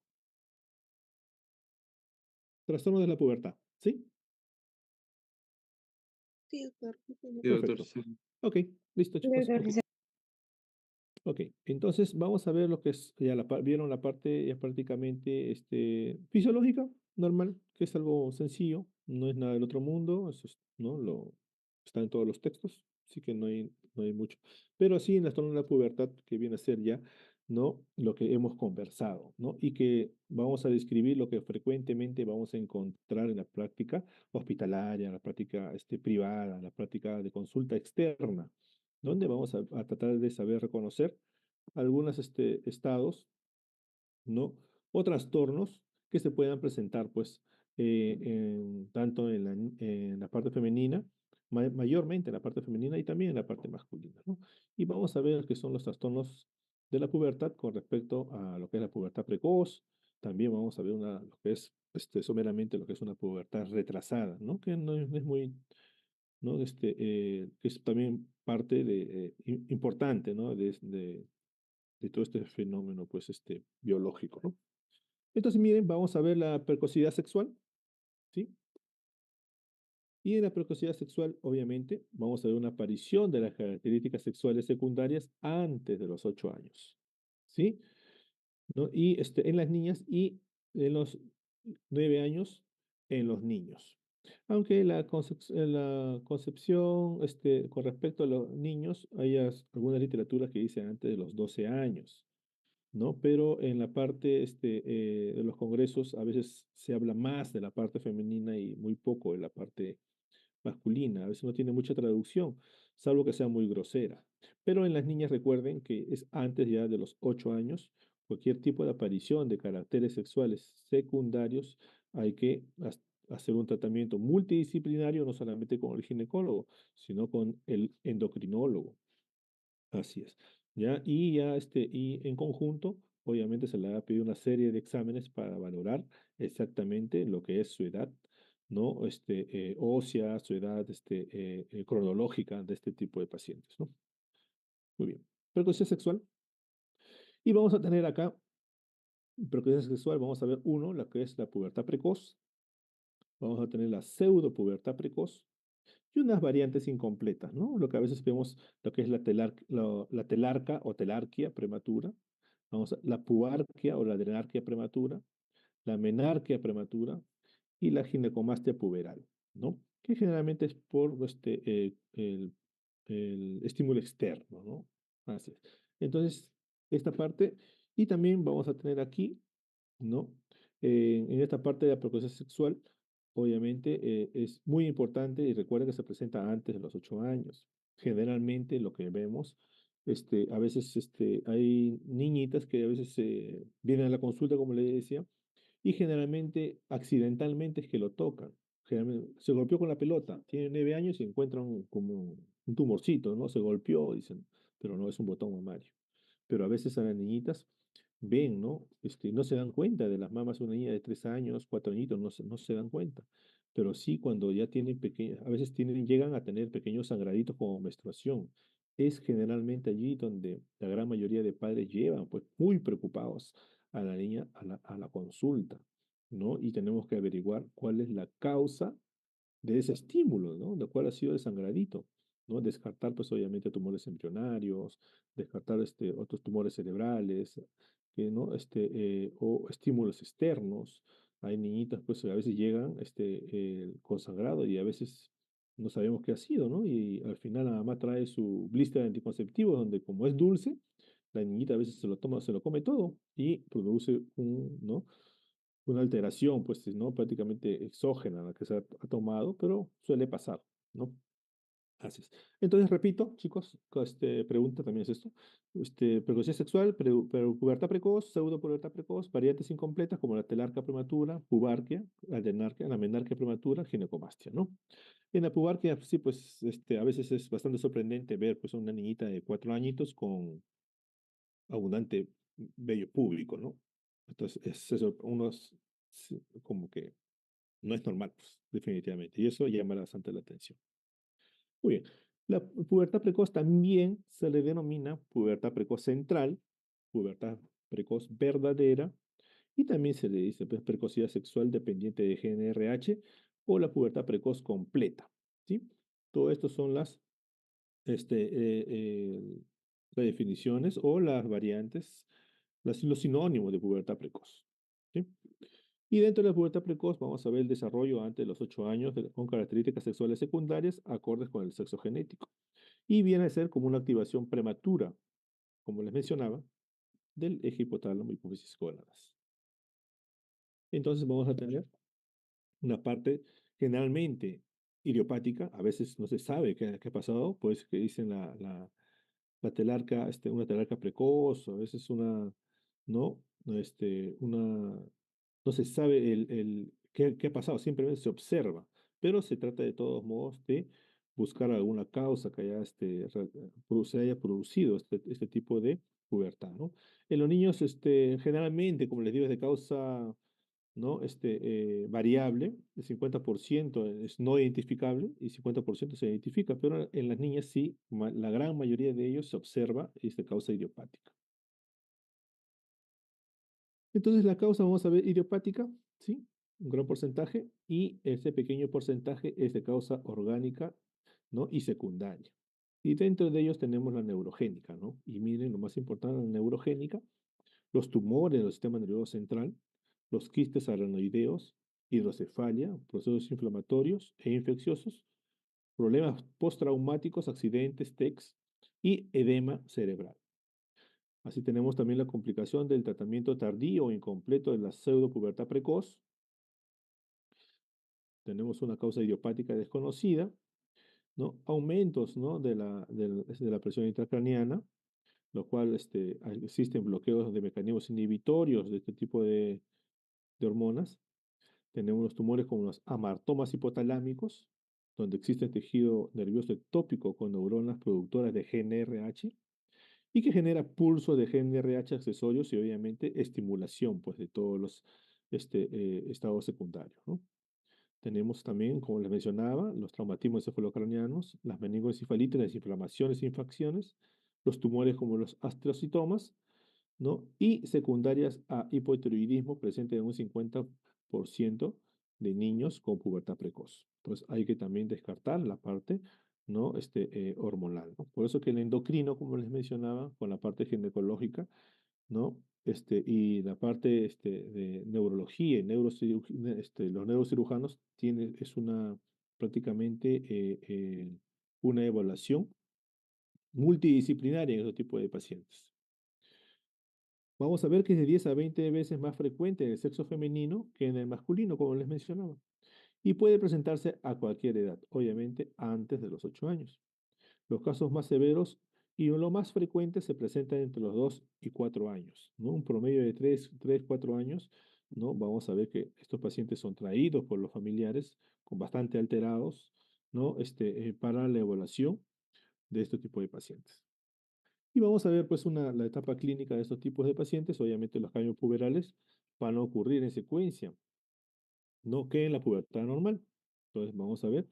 Trastorno de la pubertad, ¿sí? Sí, doctor. Sí, doctor, Perfecto. sí. Ok, listo, Sí, chicos. doctor, Ok. sí, sí. Ok, entonces vamos a ver lo que es, ya vieron la parte ya prácticamente fisiológica, normal, que es algo sencillo, no es nada del otro mundo, eso ¿no? Está en todos los textos, así que no hay mucho. Pero sí en la zona de la pubertad, que viene a ser ya, ¿no? Lo que hemos conversado, ¿no? Y que vamos a describir lo que frecuentemente vamos a encontrar en la práctica hospitalaria, en la práctica privada, en la práctica de consulta externa donde vamos a tratar de saber reconocer algunos estados, ¿no? O trastornos que se puedan presentar, pues, tanto en la parte femenina, mayormente en la parte femenina y también en la parte masculina, ¿no? Y vamos a ver qué son los trastornos de la pubertad con respecto a lo que es la pubertad precoz. También vamos a ver lo que es someramente lo que es una pubertad retrasada, ¿no? Que no es muy, ¿no? Que es también parte importante, ¿no? De todo este fenómeno, pues, biológico, ¿no? Entonces, miren, vamos a ver la precocidad sexual, ¿sí? Y en la precocidad sexual, obviamente, vamos a ver una aparición de las características sexuales secundarias antes de los 8 años, ¿sí? ¿No? Y en las niñas y en los 9 años en los niños. Aunque la concepción con respecto a los niños, hay alguna literatura que dice antes de los 12 años, ¿no? Pero en la parte de los congresos a veces se habla más de la parte femenina y muy poco de la parte masculina. A veces no tiene mucha traducción, salvo que sea muy grosera. Pero en las niñas recuerden que es antes ya de los 8 años, cualquier tipo de aparición de caracteres sexuales secundarios hay que hacer un tratamiento multidisciplinario, no solamente con el ginecólogo, sino con el endocrinólogo. Así es. ¿Ya? Y ya y en conjunto, obviamente se le va a pedir una serie de exámenes para valorar exactamente lo que es su edad, ¿no? Ósea, su edad, cronológica de este tipo de pacientes, ¿no? Muy bien. Precocidad sexual. Y vamos a tener acá, precocidad sexual, vamos a ver uno, la que es la pubertad precoz. Vamos a tener la pseudo pubertad precoz y unas variantes incompletas, ¿no? Lo que a veces vemos, lo que es la telarca o telarquía prematura, la pubarquia o la adrenarquia prematura, la menarquia prematura y la ginecomastia puberal, ¿no? Que generalmente es por el estímulo externo, ¿no? Así es. Entonces, esta parte, y también vamos a tener aquí, ¿no? En esta parte de la precocidad sexual, obviamente es muy importante y recuerda que se presenta antes de los 8 años. Generalmente lo que vemos, a veces hay niñitas que a veces vienen a la consulta, como le decía, y generalmente accidentalmente es que lo tocan. Generalmente, se golpeó con la pelota, tiene 9 años y encuentran como un tumorcito, ¿no? Se golpeó, dicen, pero no es un botón mamario. Pero a veces a las niñitas ven, ¿no? No se dan cuenta de las mamas, una niña de 3 años, 4 añitos, no se dan cuenta. Pero sí cuando ya tienen pequeños, a veces llegan a tener pequeños sangraditos como menstruación. Es generalmente allí donde la gran mayoría de padres llevan, pues muy preocupados a la niña a la consulta, ¿no? Y tenemos que averiguar cuál es la causa de ese estímulo, ¿no? De cuál ha sido el sangradito, ¿no? Descartar, pues, obviamente, tumores embrionarios, descartar otros tumores cerebrales, o estímulos externos. Hay niñitas, pues, a veces llegan, con sangrado y a veces no sabemos qué ha sido, ¿no? Y al final la mamá trae su blister de anticonceptivos, donde como es dulce, la niñita a veces se lo toma, se lo come todo y produce ¿no? Una alteración, pues, ¿no? Prácticamente exógena la que se ha tomado, pero suele pasar, ¿no? Así es. Entonces, repito, chicos, pregunta también es esto. Precocidad sexual, pubertad precoz, pseudo pubertad precoz, variantes incompletas como la telarca prematura, pubarquia, la menarquia prematura, ginecomastia, ¿no? En la pubarquia, sí, pues, a veces es bastante sorprendente ver, pues, a una niñita de 4 añitos con abundante vello público, ¿no? Entonces, es eso, sí, como que no es normal, pues, definitivamente. Y eso llama bastante la atención. Muy bien. La pubertad precoz también se le denomina pubertad precoz central, pubertad precoz verdadera, y también se le dice pues, precocidad sexual dependiente de GNRH o la pubertad precoz completa, ¿sí? Todo esto son este, eh, eh, las definiciones o las variantes, los sinónimos de pubertad precoz, ¿sí? Y dentro de la pubertad precoz vamos a ver el desarrollo antes de los 8 años con características sexuales secundarias acordes con el sexo genético. Y viene a ser como una activación prematura, como les mencionaba, del eje hipotálamo hipófisis gónadas. Entonces vamos a tener una parte generalmente idiopática, a veces no se sabe qué ha pasado, pues que dicen la telarca, una telarca precoz, a veces ¿no? No se sabe qué ha pasado, simplemente se observa, pero se trata de todos modos de buscar alguna causa que se haya producido este tipo de pubertad, ¿no? En los niños, generalmente, como les digo, es de causa, ¿no? Variable, el 50% es no identificable y 50% se identifica, pero en las niñas sí, la gran mayoría de ellos se observa causa idiopática. Entonces la causa, vamos a ver, idiopática, ¿sí? Un gran porcentaje, y ese pequeño porcentaje es de causa orgánica, ¿no? Y secundaria. Y dentro de ellos tenemos la neurogénica, ¿no? Y miren, lo más importante, la neurogénica, los tumores del sistema nervioso central, los quistes aranoideos, hidrocefalia, procesos inflamatorios e infecciosos, problemas postraumáticos, accidentes, TECs y edema cerebral. Así tenemos también la complicación del tratamiento tardío o incompleto de la pseudopubertad precoz. Tenemos una causa idiopática desconocida, ¿no? Aumentos, ¿no? de la presión intracraniana, lo cual existen bloqueos de mecanismos inhibitorios de este tipo de hormonas. Tenemos los tumores como los amartomas hipotalámicos, donde existe tejido nervioso ectópico con neuronas productoras de GNRH y que genera pulso de GNRH accesorios y obviamente estimulación pues, de todos los estados secundarios, ¿no? Tenemos también, como les mencionaba, los traumatismos encefalocranianos, las meningoencefalitis, las inflamaciones e infecciones, los tumores como los astrocytomas, ¿no? Y secundarias a hipotiroidismo presente en un 50% de niños con pubertad precoz. Entonces hay que también descartar la parte, ¿no? Hormonal, ¿no? Por eso que el endocrino, como les mencionaba, con la parte ginecológica, ¿no? Y la parte de neurología y los neurocirujanos es una prácticamente una evaluación multidisciplinaria en este tipo de pacientes. Vamos a ver que es de 10 a 20 veces más frecuente en el sexo femenino que en el masculino, como les mencionaba, y puede presentarse a cualquier edad, obviamente antes de los 8 años. Los casos más severos y lo más frecuente se presentan entre los 2 y 4 años, ¿no? Un promedio de 4 años, ¿no? Vamos a ver que estos pacientes son traídos por los familiares con bastante alterados, ¿no? Para la evaluación de este tipo de pacientes. Y vamos a ver pues la etapa clínica de estos tipos de pacientes. Obviamente los cambios puberales van a ocurrir en secuencia, no que en la pubertad normal. Entonces vamos a ver,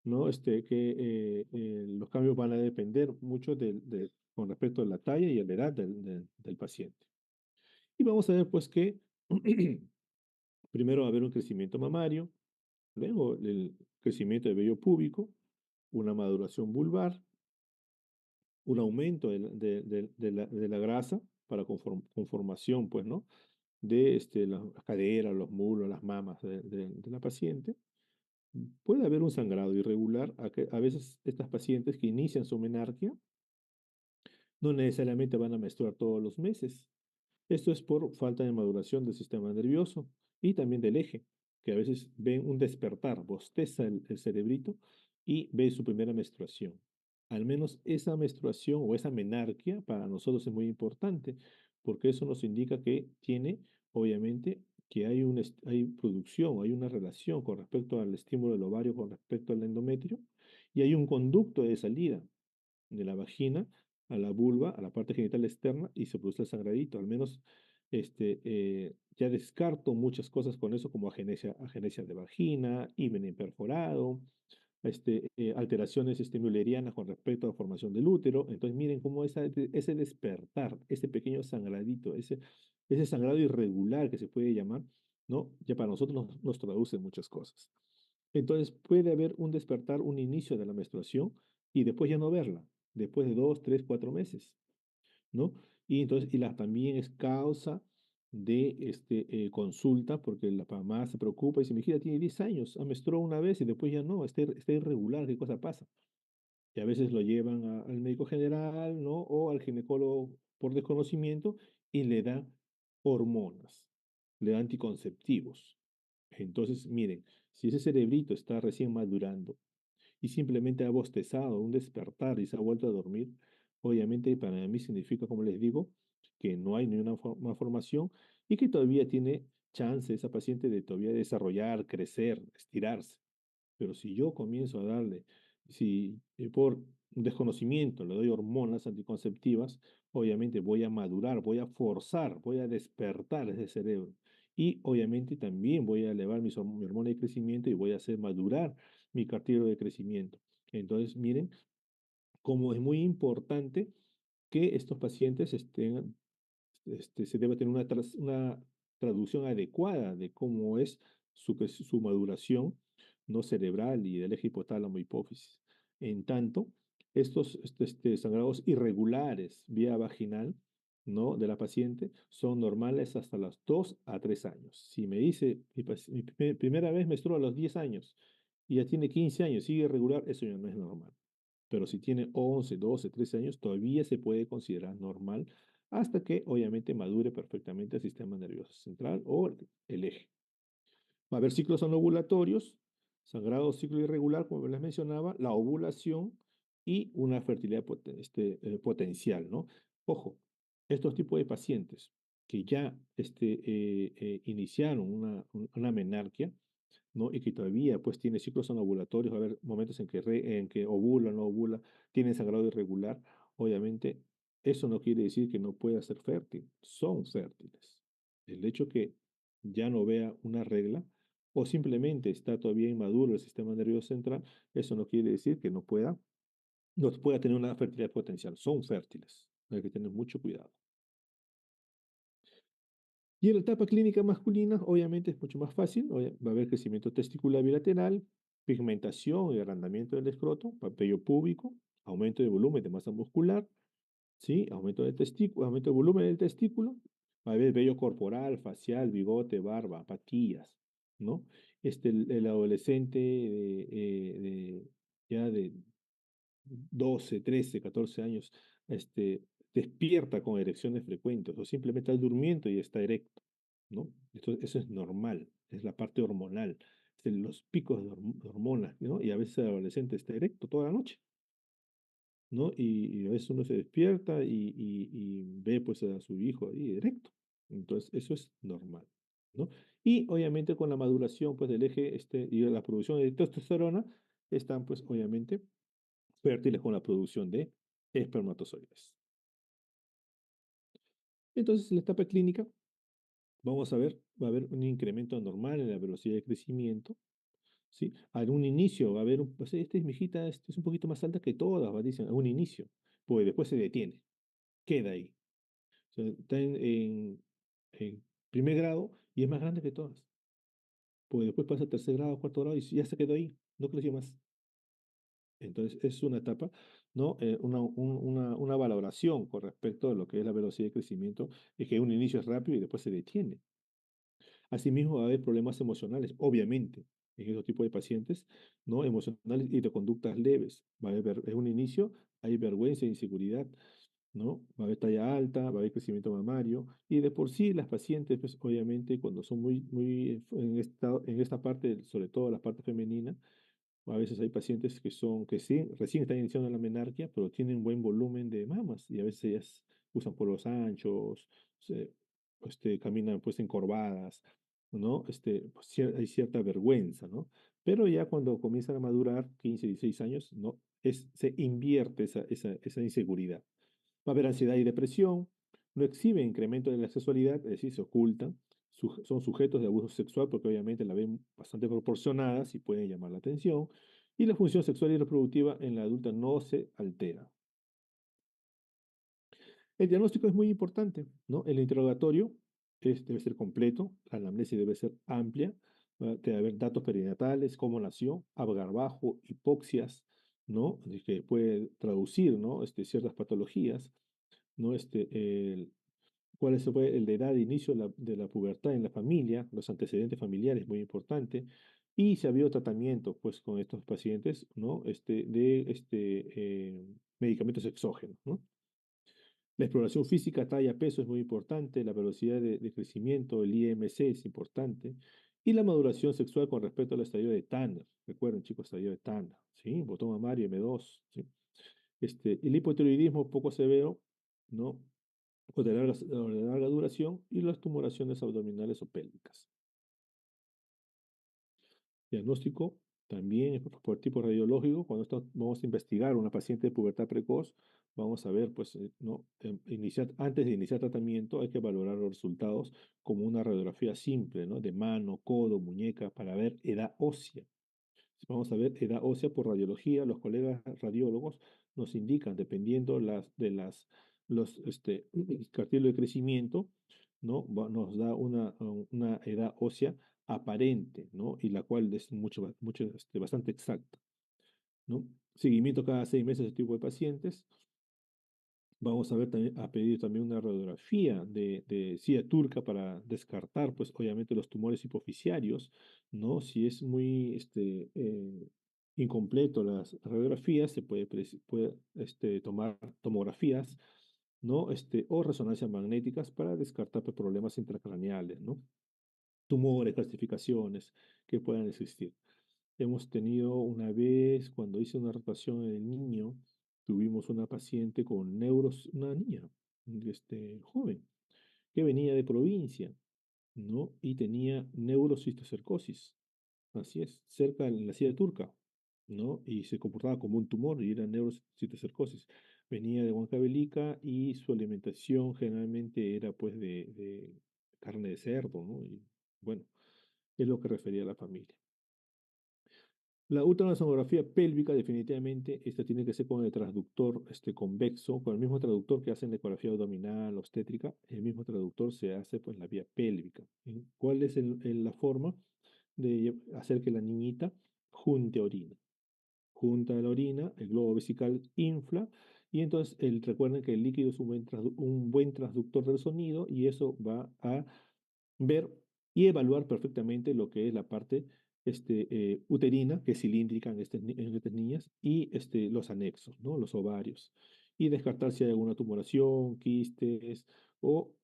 ¿no? Que los cambios van a depender mucho con respecto a la talla y a la edad del paciente. Y vamos a ver pues que primero va a haber un crecimiento mamario, luego el crecimiento del vello púbico, una maduración vulvar, un aumento de la grasa para conformación, pues, ¿no? De las caderas, los muslos, las mamas de la paciente. Puede haber un sangrado irregular. A veces estas pacientes que inician su menarquia no necesariamente van a menstruar todos los meses. Esto es por falta de maduración del sistema nervioso y también del eje, que a veces ven un despertar, bosteza el cerebrito y ve su primera menstruación. Al menos esa menstruación o esa menarquia para nosotros es muy importante, porque eso nos indica que tiene, obviamente, que hay producción, hay una relación con respecto al estímulo del ovario, con respecto al endometrio, y hay un conducto de salida de la vagina a la vulva, a la parte genital externa, y se produce el sangradito. Al menos ya descarto muchas cosas con eso, como agenesia de vagina, himen imperforado, alteraciones müllerianas con respecto a la formación del útero. Entonces, miren cómo ese despertar, ese pequeño sangradito, ese sangrado irregular que se puede llamar, ¿no? Ya para nosotros nos traduce muchas cosas. Entonces, puede haber un despertar, un inicio de la menstruación y después ya no verla, después de 2, 3, 4 meses, ¿no? Y entonces, también es causa de consulta, porque la mamá se preocupa y dice, mi hija tiene 10 años, menstruó una vez y después ya no, está irregular, ¿qué cosa pasa? Y a veces lo llevan al médico general, ¿no? O al ginecólogo por desconocimiento y le da hormonas, le da anticonceptivos. Entonces, miren, si ese cerebrito está recién madurando, y simplemente ha bostezado, un despertar y se ha vuelto a dormir, obviamente para mí significa, como les digo, que no hay ni una malformación y que todavía tiene chance esa paciente de todavía desarrollar, crecer, estirarse. Pero si yo comienzo a darle, si por desconocimiento le doy hormonas anticonceptivas, obviamente voy a madurar, voy a forzar, voy a despertar ese cerebro. Y obviamente también voy a elevar mi hormona de crecimiento y voy a hacer madurar mi cartílago de crecimiento. Entonces, miren cómo es muy importante que estos pacientes se debe tener una traducción adecuada de cómo es su maduración no cerebral y del eje hipotálamo hipófisis. En tanto, estos sangrados irregulares vía vaginal, ¿no? De la paciente son normales hasta los 2 a 3 años. Si me dice, primera vez menstruó a los 10 años y ya tiene 15 años, sigue irregular, eso ya no es normal. Pero si tiene 11, 12, 13 años, todavía se puede considerar normal hasta que obviamente madure perfectamente el sistema nervioso central o el eje. Va a haber ciclos anovulatorios, sangrado ciclo irregular, como les mencionaba, la ovulación y una fertilidad potencial, ¿no? Ojo, estos tipos de pacientes que ya iniciaron una menarquia, ¿no? Y que todavía pues tiene ciclos anovulatorios, va a haber momentos en que ovula, no ovula, tiene sangrado irregular, obviamente eso no quiere decir que no pueda ser fértil, son fértiles. El hecho que ya no vea una regla o simplemente está todavía inmaduro el sistema nervioso central, eso no quiere decir que no pueda tener una fertilidad potencial, son fértiles, hay que tener mucho cuidado. Y en la etapa clínica masculina, obviamente es mucho más fácil, va a haber crecimiento testicular bilateral, pigmentación y agrandamiento del escroto, vello púbico, aumento de volumen de masa muscular, ¿sí? Aumento de volumen del testículo, va a haber vello corporal, facial, bigote, barba, patillas, ¿no? El adolescente ya de 12, 13, 14 años, despierta con erecciones frecuentes o simplemente está durmiendo y está erecto, ¿no? Eso es normal, es la parte hormonal, los picos de hormonas, ¿no? Y a veces el adolescente está erecto toda la noche, ¿no? Y a veces uno se despierta y ve pues a su hijo ahí erecto. Entonces, eso es normal, ¿no? Y obviamente con la maduración pues del eje y la producción de testosterona, están pues obviamente fértiles con la producción de espermatozoides. Entonces, en la etapa clínica, vamos a ver, va a haber un incremento normal en la velocidad de crecimiento, ¿sí? A un inicio va a haber, pues, esta es mi hijita, es un poquito más alta que todas, va, dicen, a un inicio, pues después se detiene, queda ahí. O sea, está en primer grado y es más grande que todas. Pues después pasa a tercer grado, cuarto grado y ya se quedó ahí, no creció más. Entonces, es una etapa, ¿no? Una valoración con respecto a lo que es la velocidad de crecimiento, es que un inicio es rápido y después se detiene. Asimismo, va a haber problemas emocionales, obviamente, en esos tipos de pacientes, ¿no? Emocionales y de conductas leves. Va a haber, en un inicio, hay vergüenza e inseguridad, ¿no? Va a haber talla alta, va a haber crecimiento mamario, y de por sí las pacientes, pues obviamente, cuando son muy en esta parte, sobre todo la parte femenina, a veces hay pacientes que sí, recién están iniciando la menarquia, pero tienen buen volumen de mamas y a veces ellas usan polos anchos, caminan pues encorvadas, ¿no? Pues, hay cierta vergüenza, ¿no? Pero ya cuando comienzan a madurar, 15, 16 años, ¿no? Se invierte esa inseguridad. Va a haber ansiedad y depresión, no exhiben incremento de la sexualidad, es decir, se ocultan, son sujetos de abuso sexual porque obviamente la ven bastante proporcionadas y pueden llamar la atención, y la función sexual y reproductiva en la adulta no se altera. El diagnóstico es muy importante, ¿no? El interrogatorio debe ser completo, la anamnesis debe ser amplia, debe haber datos perinatales, cómo nació, agarbajo, hipoxias, ¿no? Que puede traducir, ¿no? Ciertas patologías, ¿no? Cuál fue el de edad de inicio de la pubertad en la familia, los antecedentes familiares, muy importante, y si ha habido tratamiento, pues, con estos pacientes, ¿no? Medicamentos exógenos, ¿no? La exploración física, talla, peso es muy importante, la velocidad de crecimiento, el IMC es importante, y la maduración sexual con respecto al estadio de Tanner. Recuerden, chicos, estadio de Tanner, ¿sí? Botón mamario, M2, ¿sí? El hipotiroidismo poco severo, ¿no? O de larga duración, y las tumoraciones abdominales o pélvicas. Diagnóstico también es por tipo radiológico. Cuando vamos a investigar una paciente de pubertad precoz, vamos a ver, pues, ¿no? Antes de iniciar tratamiento, hay que valorar los resultados como una radiografía simple, ¿no? De mano, codo, muñeca, para ver edad ósea. Si vamos a ver edad ósea por radiología, los colegas radiólogos nos indican, dependiendo los cartílagos de crecimiento, ¿no? Nos da una edad ósea aparente, ¿no? Y la cual es bastante exacta, ¿no? Seguimiento cada 6 meses de este tipo de pacientes. Vamos a ver también, a pedir también una radiografía de silla turca para descartar, pues obviamente los tumores hipofisiarios, ¿no? Si es muy incompleto las radiografías, se puede tomar tomografías, ¿no? O resonancias magnéticas para descartar, pues, problemas intracraneales, ¿no? Tumores, calcificaciones que puedan existir. Hemos tenido una vez, cuando hice una rotación en el niño, tuvimos una paciente con una niña, joven, que venía de provincia, ¿no? Y tenía neurocistocercosis, así es, cerca de la silla turca, ¿no? Y se comportaba como un tumor y era neurocistocercosis. Venía de Huancavelica y su alimentación generalmente era pues de carne de cerdo, ¿no? Y bueno, es lo que refería a la familia. La ultrasonografía pélvica, definitivamente, esta tiene que ser con el transductor convexo, con el mismo traductor que hacen la ecografía abdominal, obstétrica, el mismo traductor se hace pues, en la vía pélvica. ¿Sí? ¿Cuál es la forma de hacer que la niñita junte orina? Junta la orina, el globo vesical infla, y entonces recuerden que el líquido es un buen transductor del sonido, y eso va a ver y evaluar perfectamente lo que es la parte uterina, que es cilíndrica en estas niñas, y los anexos, ¿no? Los ovarios, y descartar si hay alguna tumoración, quistes o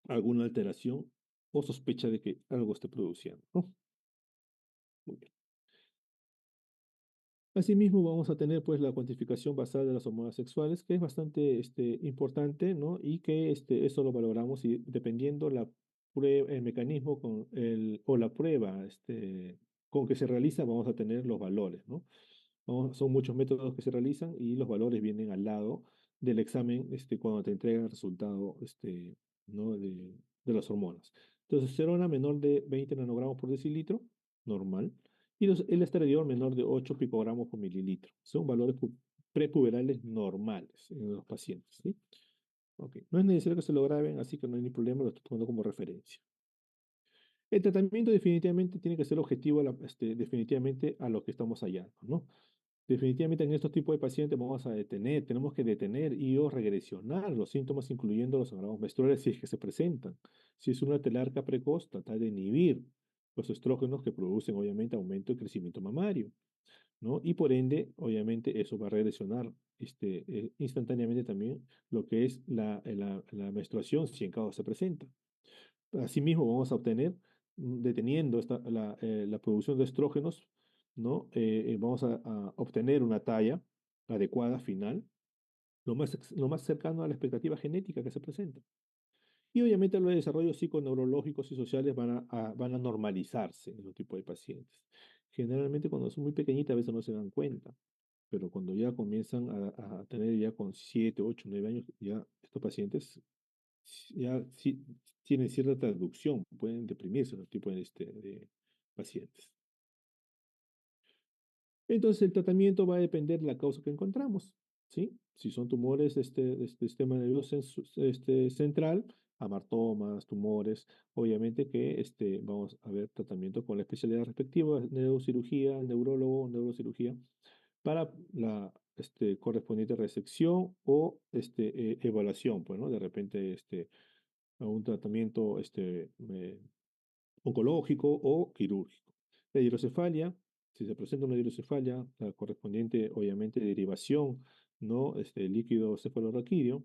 alguna alteración o sospecha de que algo esté produciendo, ¿no? Muy bien. Asimismo, vamos a tener pues la cuantificación basada de las hormonas sexuales, que es bastante importante, ¿no? Y que eso lo valoramos y dependiendo el mecanismo o la prueba con que se realiza, vamos a tener los valores, ¿no? Son muchos métodos que se realizan y los valores vienen al lado del examen cuando te entrega el resultado ¿no? de las hormonas. Entonces, serona menor de 20 nanogramos por decilitro, normal, y el estradiol menor de 8 picogramos por mililitro. Son valores prepuberales normales en los pacientes, ¿sí? Ok. No es necesario que se lo graben, así que no hay ni problema, lo estoy poniendo como referencia. El tratamiento definitivamente tiene que ser objetivo definitivamente a lo que estamos hallando, ¿no? Definitivamente en estos tipos de pacientes tenemos que detener y o regresionar los síntomas, incluyendo los sangrados menstruales, si es que se presentan. Si es una telarca precoz, tratar de inhibir los estrógenos que producen, obviamente, aumento de crecimiento mamario, ¿no? Y por ende, obviamente, eso va a regresionar instantáneamente también lo que es la menstruación, si en caso se presenta. Asimismo, vamos a obtener, deteniendo la producción de estrógenos, ¿no? Vamos a obtener una talla adecuada final, lo más cercano a la expectativa genética que se presenta. Y obviamente los desarrollos psiconeurológicos y sociales van a normalizarse en este tipo de pacientes. Generalmente cuando son muy pequeñitas a veces no se dan cuenta, pero cuando ya comienzan a tener ya con 7, 8, 9 años, ya estos pacientes ya sí tienen cierta traducción, pueden deprimirse los tipos de pacientes. Entonces, el tratamiento va a depender de la causa que encontramos, ¿sí? Si son tumores este sistema nervioso central, amartomas, tumores, obviamente que vamos a ver tratamiento con la especialidad respectiva, neurocirugía, neurólogo, neurocirugía, para la correspondiente resección o evaluación, pues, ¿no? De repente, a un tratamiento oncológico o quirúrgico. La hidrocefalia, si se presenta una hidrocefalia, la correspondiente, obviamente, derivación, ¿no? Líquido cefalorraquídeo.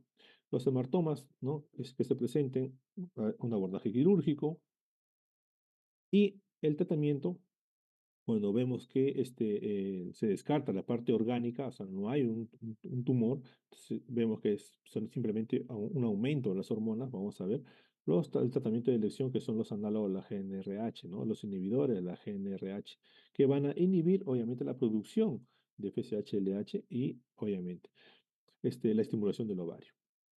Los hemartomas, ¿no? Es que se presenten un abordaje quirúrgico y el tratamiento cuando vemos que se descarta la parte orgánica, o sea, no hay un tumor, vemos que son simplemente un aumento de las hormonas, vamos a ver, el tratamiento de elección que son los análogos de la GNRH, ¿no? Los inhibidores de la GNRH, que van a inhibir, obviamente, la producción de FSH-LH y, obviamente, la estimulación del ovario.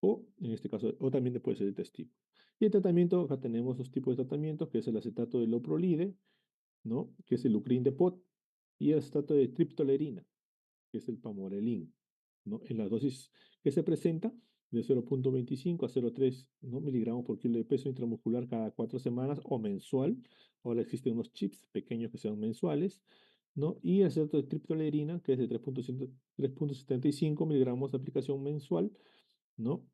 O, en este caso, o también puede ser el testículo. Y el tratamiento, acá tenemos dos tipos de tratamientos, que es el acetato de loprolide, ¿no? Que es el Lucrin de Pot, y el acetato de triptolerina, que es el Pamorelin, ¿no? En la dosis que se presenta de 0,25 a 0,3, ¿no? miligramos por kilo de peso intramuscular cada 4 semanas o mensual. Ahora existen unos chips pequeños que sean mensuales, ¿no? Y el acetato de triptolerina, que es de 3,75 miligramos de aplicación mensual, ¿no?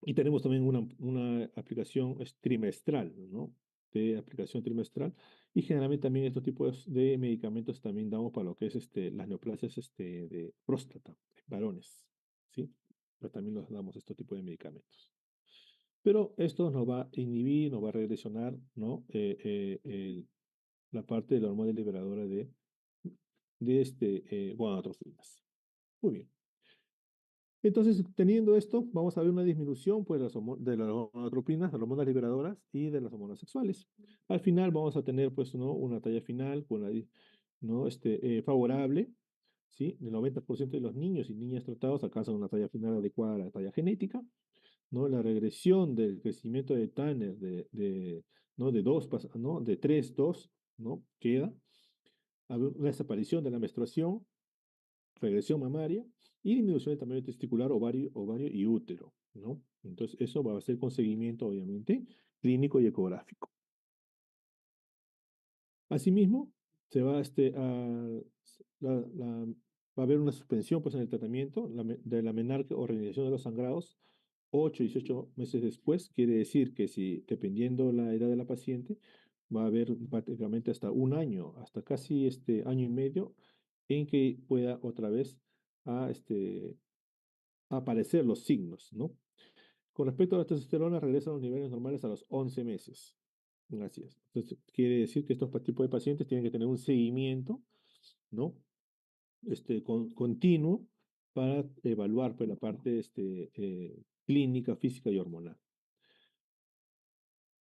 Y tenemos también una aplicación trimestral, ¿no? De aplicación trimestral. Y generalmente también estos tipos de medicamentos también damos para lo que es las neoplasias de próstata, en varones, ¿sí? Pero también los damos estos tipos de medicamentos. Pero esto nos va a inhibir, nos va a regresionar, ¿no? La parte de la hormona liberadora de gonadotrofinas. Muy bien. Entonces, teniendo esto, vamos a ver una disminución pues, de las gonadotropinas, de las hormonas liberadoras y de las hormonas sexuales. Al final vamos a tener pues, ¿no? una talla final con ¿no? Favorable, ¿sí? El 90% de los niños y niñas tratados alcanzan una talla final adecuada a la talla genética, ¿no? La regresión del crecimiento de Tanner ¿no? de 2, ¿no? De 3, 2, ¿no? Queda. Una desaparición de la menstruación, regresión mamaria y disminución del tamaño testicular, ovario y útero, ¿no? Entonces, eso va a ser con seguimiento, obviamente, clínico y ecográfico. Asimismo, se va, va a haber una suspensión pues, en el tratamiento de la menarquia o reiniciación de los sangrados 8 y 18 meses después. Quiere decir que si, dependiendo la edad de la paciente, va a haber prácticamente hasta un año, hasta casi año y medio, en que pueda otra vez a, aparecer los signos, ¿no? Con respecto a la testosterona, regresa a los niveles normales a los 11 meses. Así es. Entonces, quiere decir que estos tipos de pacientes tienen que tener un seguimiento, ¿no? Continuo para evaluar pues, la parte clínica, física y hormonal.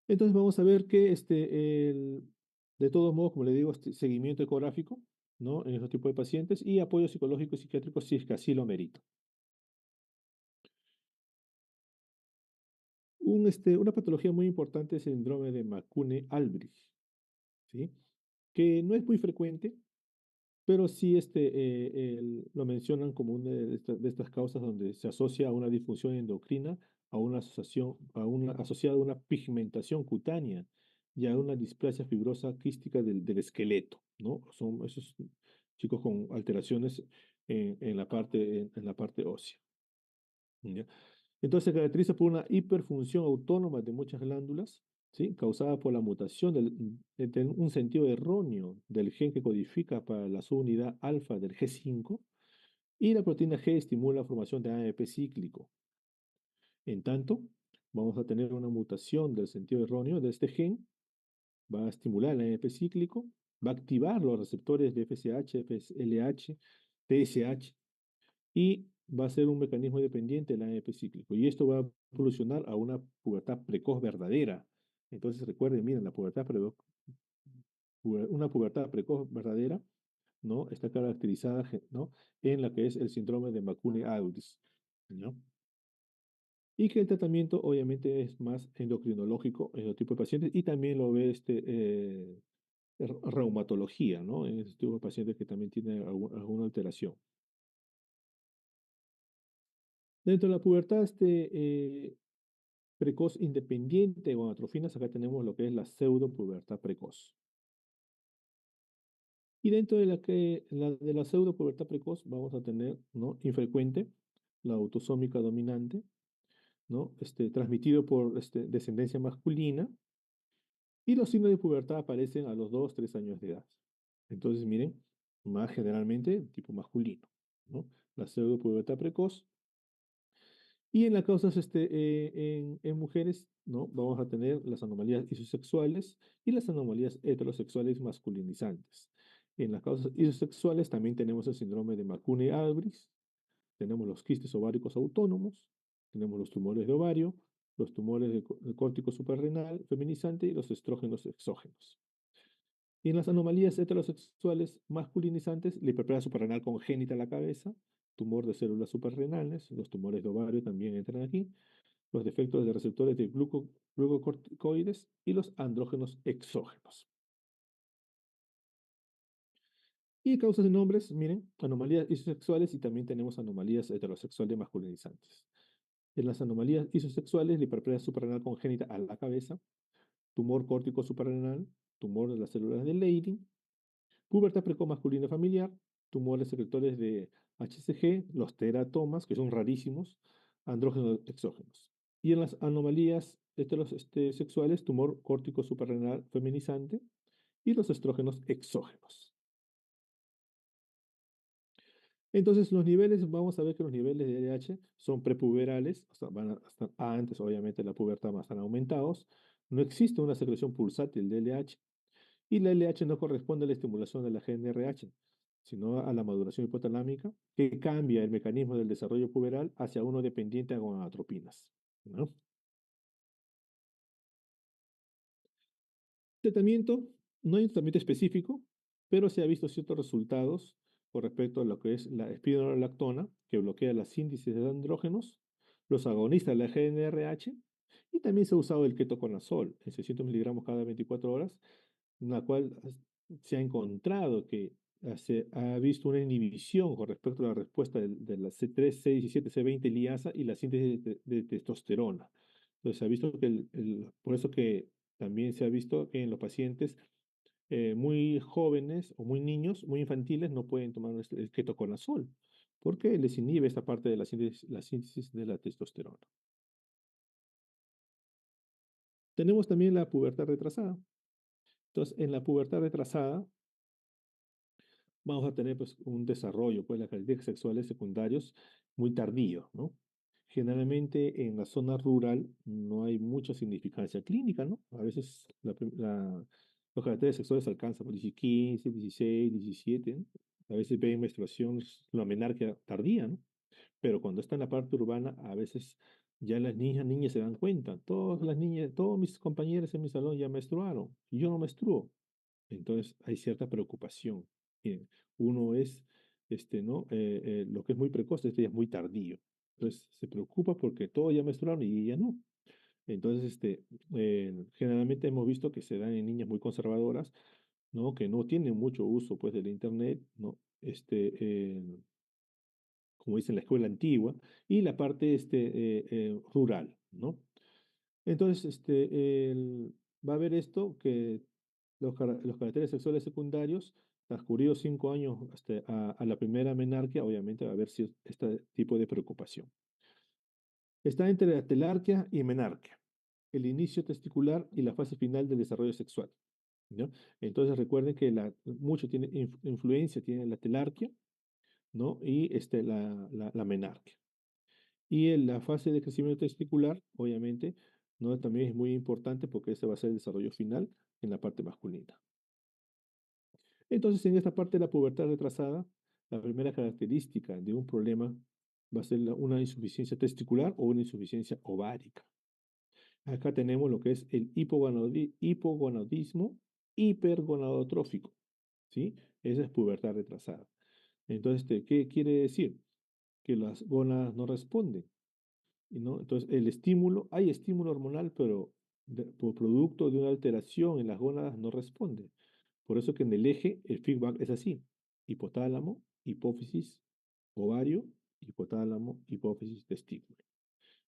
Entonces, vamos a ver que de todos modos, como le digo, seguimiento ecográfico, ¿no? En estos tipos de pacientes y apoyo psicológico y psiquiátrico si es que así lo merita. Una patología muy importante es el síndrome de McCune-Albrigh, ¿sí? Que no es muy frecuente, pero sí lo mencionan como una de estas causas donde se asocia a una disfunción endocrina, asociada a una pigmentación cutánea y a una displasia fibrosa quística del esqueleto, ¿no? Son esos chicos con alteraciones en la parte ósea. ¿Ya? Entonces se caracteriza por una hiperfunción autónoma de muchas glándulas, ¿sí? Causada por la mutación de un sentido erróneo del gen que codifica para la subunidad alfa del G5 y la proteína G estimula la formación de AMP cíclico. En tanto, vamos a tener una mutación del sentido erróneo de este gen, va a estimular el AMP cíclico, va a activar los receptores de FSH, FSLH, TSH y va a ser un mecanismo dependiente del AMP cíclico. Y esto va a evolucionar a una pubertad precoz verdadera. Entonces recuerden, miren, una pubertad precoz verdadera, ¿no? Está caracterizada, ¿no? En la que es el síndrome de McCune-Audis, ¿no? Y que el tratamiento obviamente es más endocrinológico en este tipo de pacientes y también lo ve reumatología, ¿no? En este tipo de pacientes que también tienen alguna alteración. Dentro de la pubertad, precoz independiente o atrofinas, acá tenemos lo que es la pseudopubertad precoz. Y dentro de de la pseudopubertad precoz vamos a tener, ¿no? Infrecuente, la autosómica dominante, ¿no? Transmitido por descendencia masculina, y los signos de pubertad aparecen a los 2 3 años de edad. Entonces, miren, más generalmente tipo masculino, ¿no? La pseudopubertad precoz. Y en las causas en mujeres, ¿no? Vamos a tener las anomalías isosexuales y las anomalías heterosexuales masculinizantes. En las causas isosexuales también tenemos el síndrome de McCune-Albrigh, tenemos los quistes ováricos autónomos, tenemos los tumores de ovario, los tumores de córtico suprarrenal feminizante y los estrógenos exógenos. Y en las anomalías heterosexuales masculinizantes, la hiperplasia suprarrenal congénita en la cabeza, tumor de células suprarrenales, los tumores de ovario también entran aquí, los defectos de receptores de glucocorticoides y los andrógenos exógenos. Y causas de hombres, miren, anomalías isosexuales y también tenemos anomalías heterosexuales masculinizantes. En las anomalías isosexuales, la hiperplasia suprarrenal congénita a la cabeza, tumor córtico suprarrenal, tumor de las células de Leydig, pubertad precoz masculina familiar, tumores secretores de HCG, los teratomas, que son rarísimos, andrógenos exógenos. Y en las anomalías sexuales, tumor córtico suprarrenal feminizante y los estrógenos exógenos. Entonces, los niveles, vamos a ver que los niveles de LH son prepuberales, o sea, van a estar antes, obviamente, de la pubertad, más están aumentados. No existe una secreción pulsátil de LH y la LH no corresponde a la estimulación de la GnRH. sino a la maduración hipotalámica, que cambia el mecanismo del desarrollo puberal hacia uno dependiente a gonadotropinas, ¿no? Tratamiento, no hay un tratamiento específico, pero se ha visto ciertos resultados con respecto a lo que es la espironolactona, que bloquea la síntesis de andrógenos, los agonistas de la GnRH, y también se ha usado el ketoconazol en 600 miligramos cada 24 horas, en la cual se ha encontrado que se ha visto una inhibición con respecto a la respuesta de la C3, C17, C20 liasa y la síntesis de testosterona. Entonces, se ha visto que, por eso que también se ha visto que en los pacientes muy jóvenes o muy niños, muy infantiles, no pueden tomar el ketoconazol, porque les inhibe esta parte de la síntesis de la testosterona. Tenemos también la pubertad retrasada. Entonces, en la pubertad retrasada, vamos a tener pues un desarrollo, pues las características sexuales secundarios muy tardío, ¿no? Generalmente en la zona rural no hay mucha significancia clínica, ¿no? A veces los caracteres sexuales alcanzan por 15, 16, 17, ¿no? A veces ven menstruación, la menarquia tardía, ¿no? Pero cuando está en la parte urbana, a veces ya las niñas se dan cuenta. Todas las niñas, todos mis compañeros en mi salón ya menstruaron y yo no menstruo. Entonces hay cierta preocupación. Bien, uno es, ¿no? Lo que es muy precoz, este ya es muy tardío. Entonces se preocupa porque todos ya menstruaron y ella no. Entonces, generalmente hemos visto que se dan en niñas muy conservadoras, ¿no? Que no tienen mucho uso, pues, del internet, ¿no? Como dicen, la escuela antigua, y la parte rural, ¿no? Entonces, va a haber esto que los caracteres sexuales secundarios, transcurridos 5 años a la primera menarquia, obviamente va a haber este tipo de preocupación. Está entre la telarquia y menarquia, el inicio testicular y la fase final del desarrollo sexual, ¿no? Entonces recuerden que mucho tiene influencia, tiene la telarquia, ¿no? Y la menarquia. Y en la fase de crecimiento testicular, obviamente, ¿no? También es muy importante porque ese va a ser el desarrollo final en la parte masculina. Entonces, en esta parte de la pubertad retrasada, la primera característica de un problema va a ser una insuficiencia testicular o una insuficiencia ovárica. Acá tenemos lo que es el hipogonadismo hipergonadotrófico, ¿sí? Esa es pubertad retrasada. Entonces, ¿qué quiere decir? Que las gónadas no responden, ¿no? Entonces, hay estímulo hormonal, pero por producto de una alteración en las gónadas no responde. Por eso que en el eje el feedback es así: hipotálamo, hipófisis, ovario, hipotálamo, hipófisis, testículo.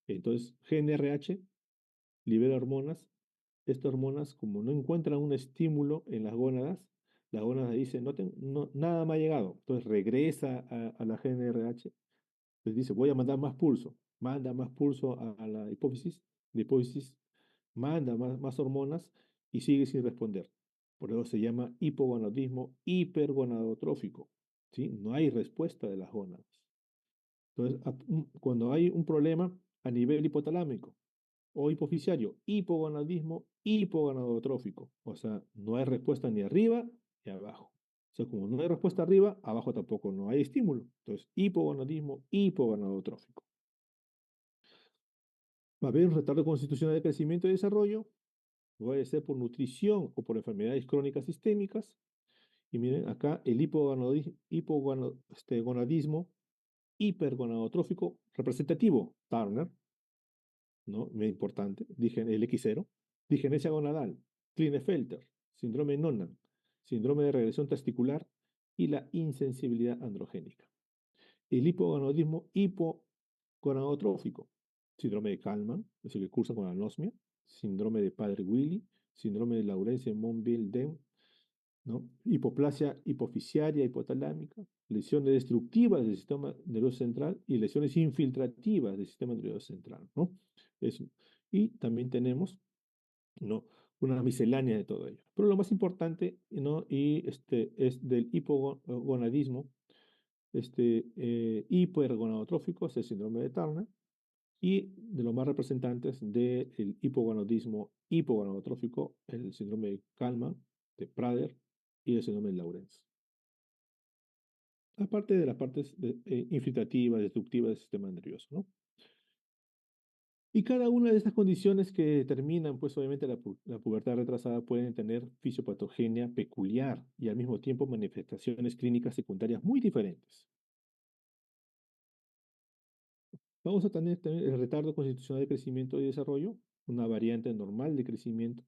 Entonces, GnRH libera hormonas. Estas hormonas, como no encuentran un estímulo en las gónadas dicen, nada me ha llegado. Entonces regresa a la GnRH, les dice, voy a mandar más pulso. Manda más pulso a la hipófisis manda más hormonas y sigue sin responder. Por eso se llama hipogonadismo hipergonadotrófico, ¿sí? No hay respuesta de las gónadas. Entonces, cuando hay un problema a nivel hipotalámico o hipofisiario, hipogonadismo hipogonadotrófico, o sea, no hay respuesta ni arriba ni abajo. O sea, como no hay respuesta arriba, abajo tampoco no hay estímulo. Entonces, hipogonadismo hipogonadotrófico. Va a haber un retardo constitucional de crecimiento y desarrollo, puede ser por nutrición o por enfermedades crónicas sistémicas. Y miren, acá el hipogonadismo hipergonadotrófico representativo, Turner, ¿no? Muy importante, dije el X0, digenesia gonadal, Klinefelter, síndrome de Noonan, síndrome de regresión testicular y la insensibilidad androgénica. El hipogonadismo hipogonadotrófico, síndrome de Kalman, es el que cursa con anosmia, síndrome de Padre-Willi, síndrome de Lawrence-Monville-Dem, ¿no? Hipoplasia hipofisiaria hipotalámica, lesiones destructivas del sistema nervioso central y lesiones infiltrativas del sistema nervioso central, ¿no? Eso. Y también tenemos, ¿no? Una miscelánea de todo ello. Pero lo más importante, ¿no? Y es del hipogonadismo, hipergonadotrófico, es el síndrome de Turner, y de los más representantes del hipogonadismo hipogonadotrófico, el síndrome de Kalman, de Prader y el síndrome de Lawrence. aparte de las partes infiltrativas, destructivas del sistema nervioso, ¿no? Y cada una de estas condiciones que determinan, pues obviamente la pubertad retrasada pueden tener fisiopatogenia peculiar y al mismo tiempo manifestaciones clínicas secundarias muy diferentes. Vamos a tener también el retardo constitucional de crecimiento y desarrollo, una variante normal de crecimiento.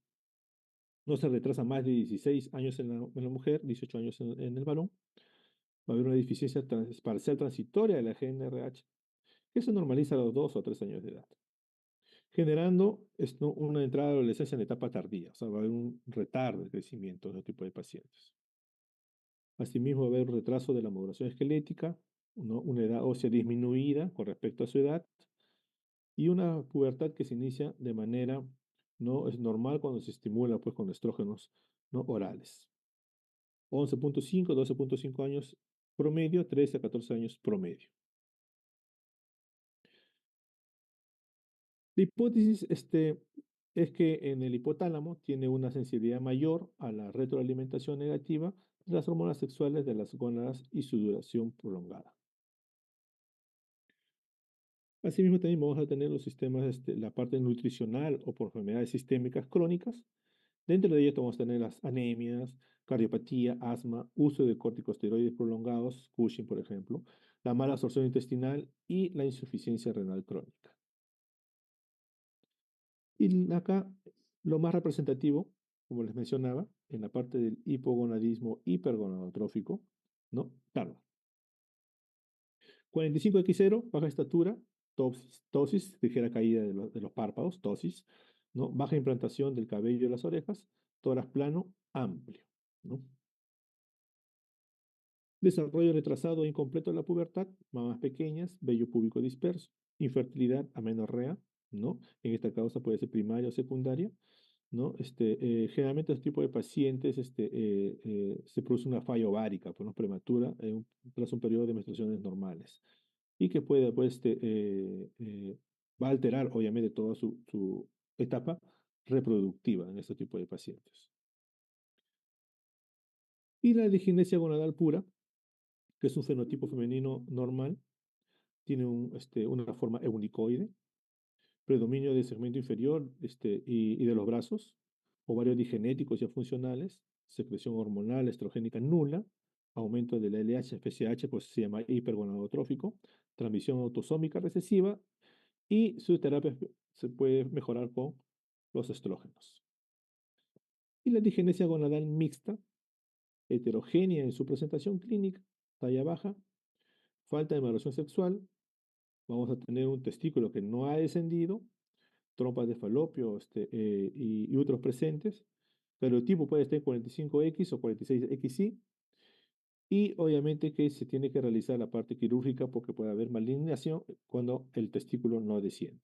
No se retrasa más de 16 años en la mujer, 18 años en el varón. Va a haber una deficiencia parcial transitoria de la GNRH, que se normaliza a los 2 o 3 años de edad, generando esto, una entrada a la adolescencia en etapa tardía. O sea, va a haber un retardo de crecimiento de este tipo de pacientes. Asimismo, va a haber un retraso de la maduración esquelética, ¿no? Una edad ósea disminuida con respecto a su edad y una pubertad que se inicia de manera no es normal cuando se estimula pues, con estrógenos no orales. 11,5, 12,5 años promedio, 13 a 14 años promedio. La hipótesis es que en el hipotálamo tiene una sensibilidad mayor a la retroalimentación negativa de las hormonas sexuales de las gónadas y su duración prolongada. Asimismo, también vamos a tener los sistemas, la parte nutricional o por enfermedades sistémicas crónicas. Dentro de ellas vamos a tener las anemias, cardiopatía, asma, uso de corticosteroides prolongados, Cushing, por ejemplo, la mala absorción intestinal y la insuficiencia renal crónica. Y acá lo más representativo, como les mencionaba, en la parte del hipogonadismo hipergonadotrófico, ¿no? Tarda. 45X0, baja estatura, tosis, ligera caída de los párpados, tosis, ¿no? Baja implantación del cabello de las orejas, tórax plano, amplio, ¿no? Desarrollo retrasado e incompleto de la pubertad, mamas pequeñas, vello púbico disperso, infertilidad, amenorrea, ¿no? En esta causa puede ser primaria o secundaria, ¿no? Generalmente este tipo de pacientes se produce una falla ovárica, pues, ¿no? Prematura, tras un periodo de menstruaciones normales, y que puede, pues, va a alterar, obviamente, toda su etapa reproductiva en este tipo de pacientes. Y la diginesia gonadal pura, que es un fenotipo femenino normal, tiene una forma eunicoide, predominio del segmento inferior y de los brazos, ovarios digenéticos ya funcionales, secreción hormonal estrogénica nula, aumento de la LH, FSH, pues se llama hipergonadotrófico, transmisión autosómica recesiva y su terapia se puede mejorar con los estrógenos. Y la digenesia gonadal mixta, heterogénea en su presentación clínica, talla baja, falta de maduración sexual, vamos a tener un testículo que no ha descendido, trompas de falopio y úteros presentes. Cariotipo puede estar en 45X o 46XY. Y obviamente que se tiene que realizar la parte quirúrgica porque puede haber malignación cuando el testículo no desciende.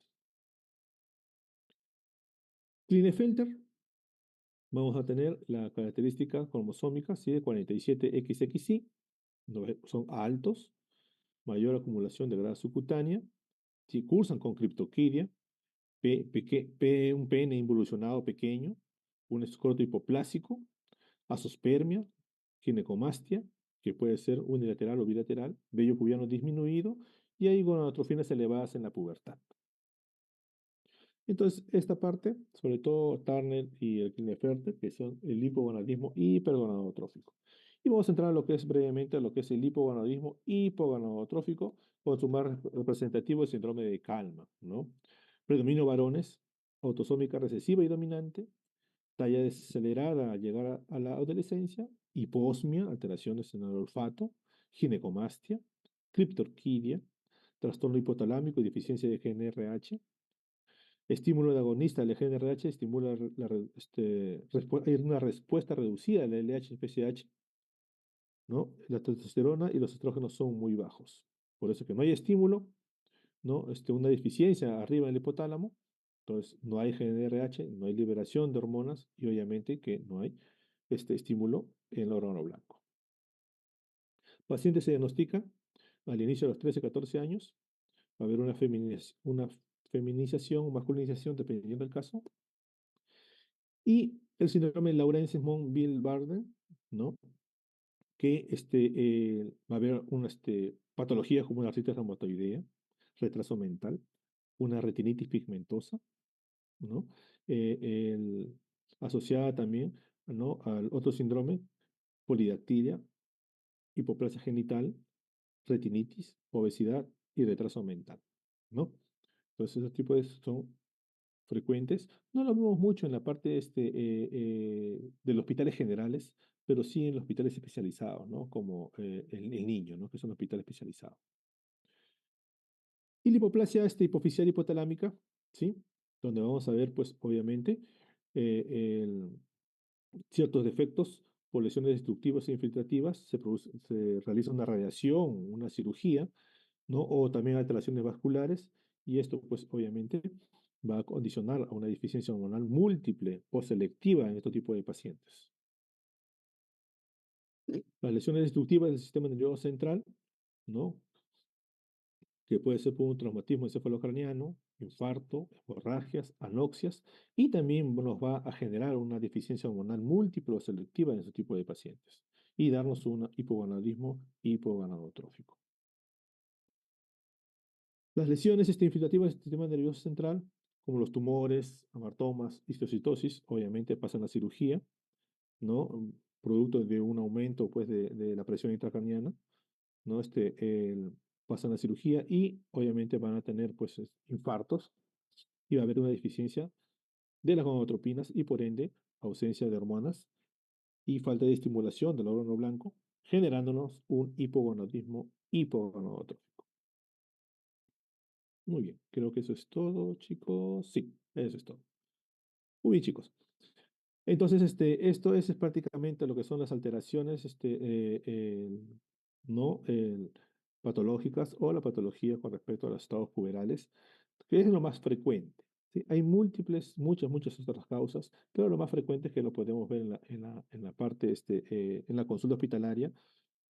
Klinefelter, vamos a tener la característica cromosómica, ¿sí? De 47XXY, son altos, mayor acumulación de grasa subcutánea, si cursan con criptoquidia, un pene involucionado pequeño, un escroto hipoplásico, azospermia, ginecomastia, que puede ser unilateral o bilateral, vello pubiano disminuido y hay gonadotrofinas elevadas en la pubertad. Entonces, esta parte, sobre todo Turner y el Klinefelter, que son el hipogonadismo hipergonadotrófico. Y vamos a entrar a lo que es brevemente a lo que es el hipogonadismo hipogonadotrófico, con su más representativo el síndrome de Kalman, ¿no? Predominio varones, autosómica recesiva y dominante, talla desacelerada al llegar a la adolescencia, hiposmia, alteraciones en el olfato, ginecomastia, criptorquidia, trastorno hipotalámico y deficiencia de GNRH, estímulo de agonista del GNRH estimula hay una respuesta reducida del LH-FSH, ¿no? La testosterona y los estrógenos son muy bajos. Por eso que no hay estímulo, ¿no? Una deficiencia arriba en el hipotálamo, entonces no hay GNRH, no hay liberación de hormonas y obviamente que no hay este estímulo en el órgano blanco. Paciente se diagnostica al inicio de los 13, 14 años, va a haber una feminización o masculinización dependiendo del caso, y el síndrome de Laurence-Simon-Bill-Barden, ¿no? que va a haber una patología como una artritis reumatoidea, retraso mental, una retinitis pigmentosa, ¿no? El, asociada también, ¿no? Al otro síndrome, polidactilia, hipoplasia genital, retinitis, obesidad y retraso mental, ¿no? Entonces, esos tipos son frecuentes. No lo vemos mucho en la parte de los hospitales generales, pero sí en los hospitales especializados, ¿no? Como el niño, ¿no? Que son hospitales especializados. Y la hipoplasia hipoficial hipotalámica, ¿sí? Donde vamos a ver, pues, obviamente, ciertos defectos por lesiones destructivas e infiltrativas, se realiza una radiación, una cirugía, ¿no? O también alteraciones vasculares, y esto, pues, obviamente, va a condicionar a una deficiencia hormonal múltiple o selectiva en este tipo de pacientes. Las lesiones destructivas del sistema nervioso central, ¿no? Que puede ser por un traumatismo encefalocraniano, infarto, hemorragias, anoxias, y también nos va a generar una deficiencia hormonal múltiple o selectiva en este tipo de pacientes y darnos un hipogonadismo hipogonadotrófico. Las lesiones infiltrativas del sistema nervioso central, como los tumores, amartomas, histocitosis, obviamente pasan a cirugía, ¿no? Producto de un aumento pues, de la presión intracraniana, ¿no? Pasan a cirugía y obviamente van a tener pues, infartos y va a haber una deficiencia de las gonadotropinas y por ende ausencia de hormonas y falta de estimulación del órgano blanco, generándonos un hipogonadismo hipogonadotrófico. Muy bien, creo que eso es todo, chicos. Sí, eso es todo. Muy bien, chicos. Entonces, esto es prácticamente lo que son las alteraciones, no patológicas o la patología con respecto a los estados puberales, que es lo más frecuente. ¿Sí? Hay muchas otras causas, pero lo más frecuente es que lo podemos ver en la parte, en la consulta hospitalaria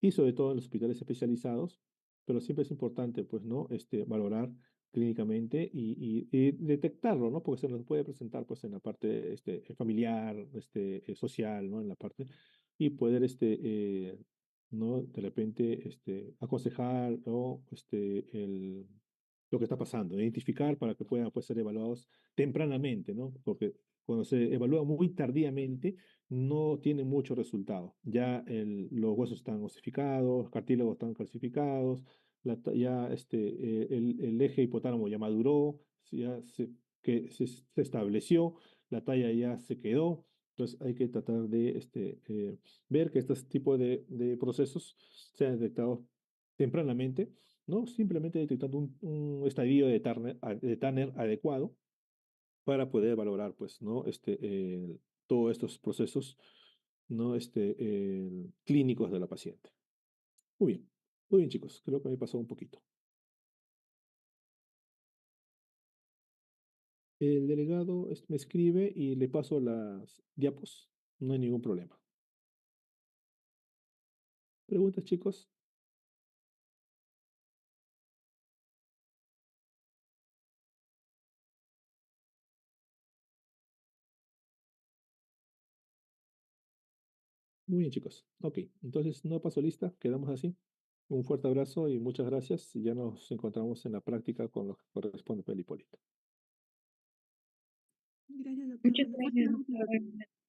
y sobre todo en los hospitales especializados, pero siempre es importante, pues, ¿no? Valorar clínicamente y detectarlo, ¿no? Porque se nos puede presentar, pues, en la parte, familiar, social, ¿no? En la parte, y poder, ¿no? De repente, aconsejar, o lo que está pasando, identificar para que puedan, pues, ser evaluados tempranamente, ¿no? Porque cuando se evalúa muy tardíamente, no tiene mucho resultado. Ya los huesos están osificados, los cartílagos están calcificados, ya el eje hipotálamo ya maduró, se estableció, la talla ya se quedó. Entonces hay que tratar de ver que este tipo de procesos sean detectados tempranamente, no simplemente detectando un estadio de Tanner adecuado para poder valorar, pues, ¿no? Todos estos procesos, ¿no? Clínicos de la paciente. Muy bien, chicos, creo que me he pasado un poquito. El delegado me escribe y le paso las diapos, no hay ningún problema. ¿Preguntas, chicos? Muy bien, chicos. Ok, entonces no paso lista, quedamos así. Un fuerte abrazo y muchas gracias. Y ya nos encontramos en la práctica con lo que corresponde para el Hipólito. Gracias, doctor. Muchas Buenas gracias, tardes. doctor.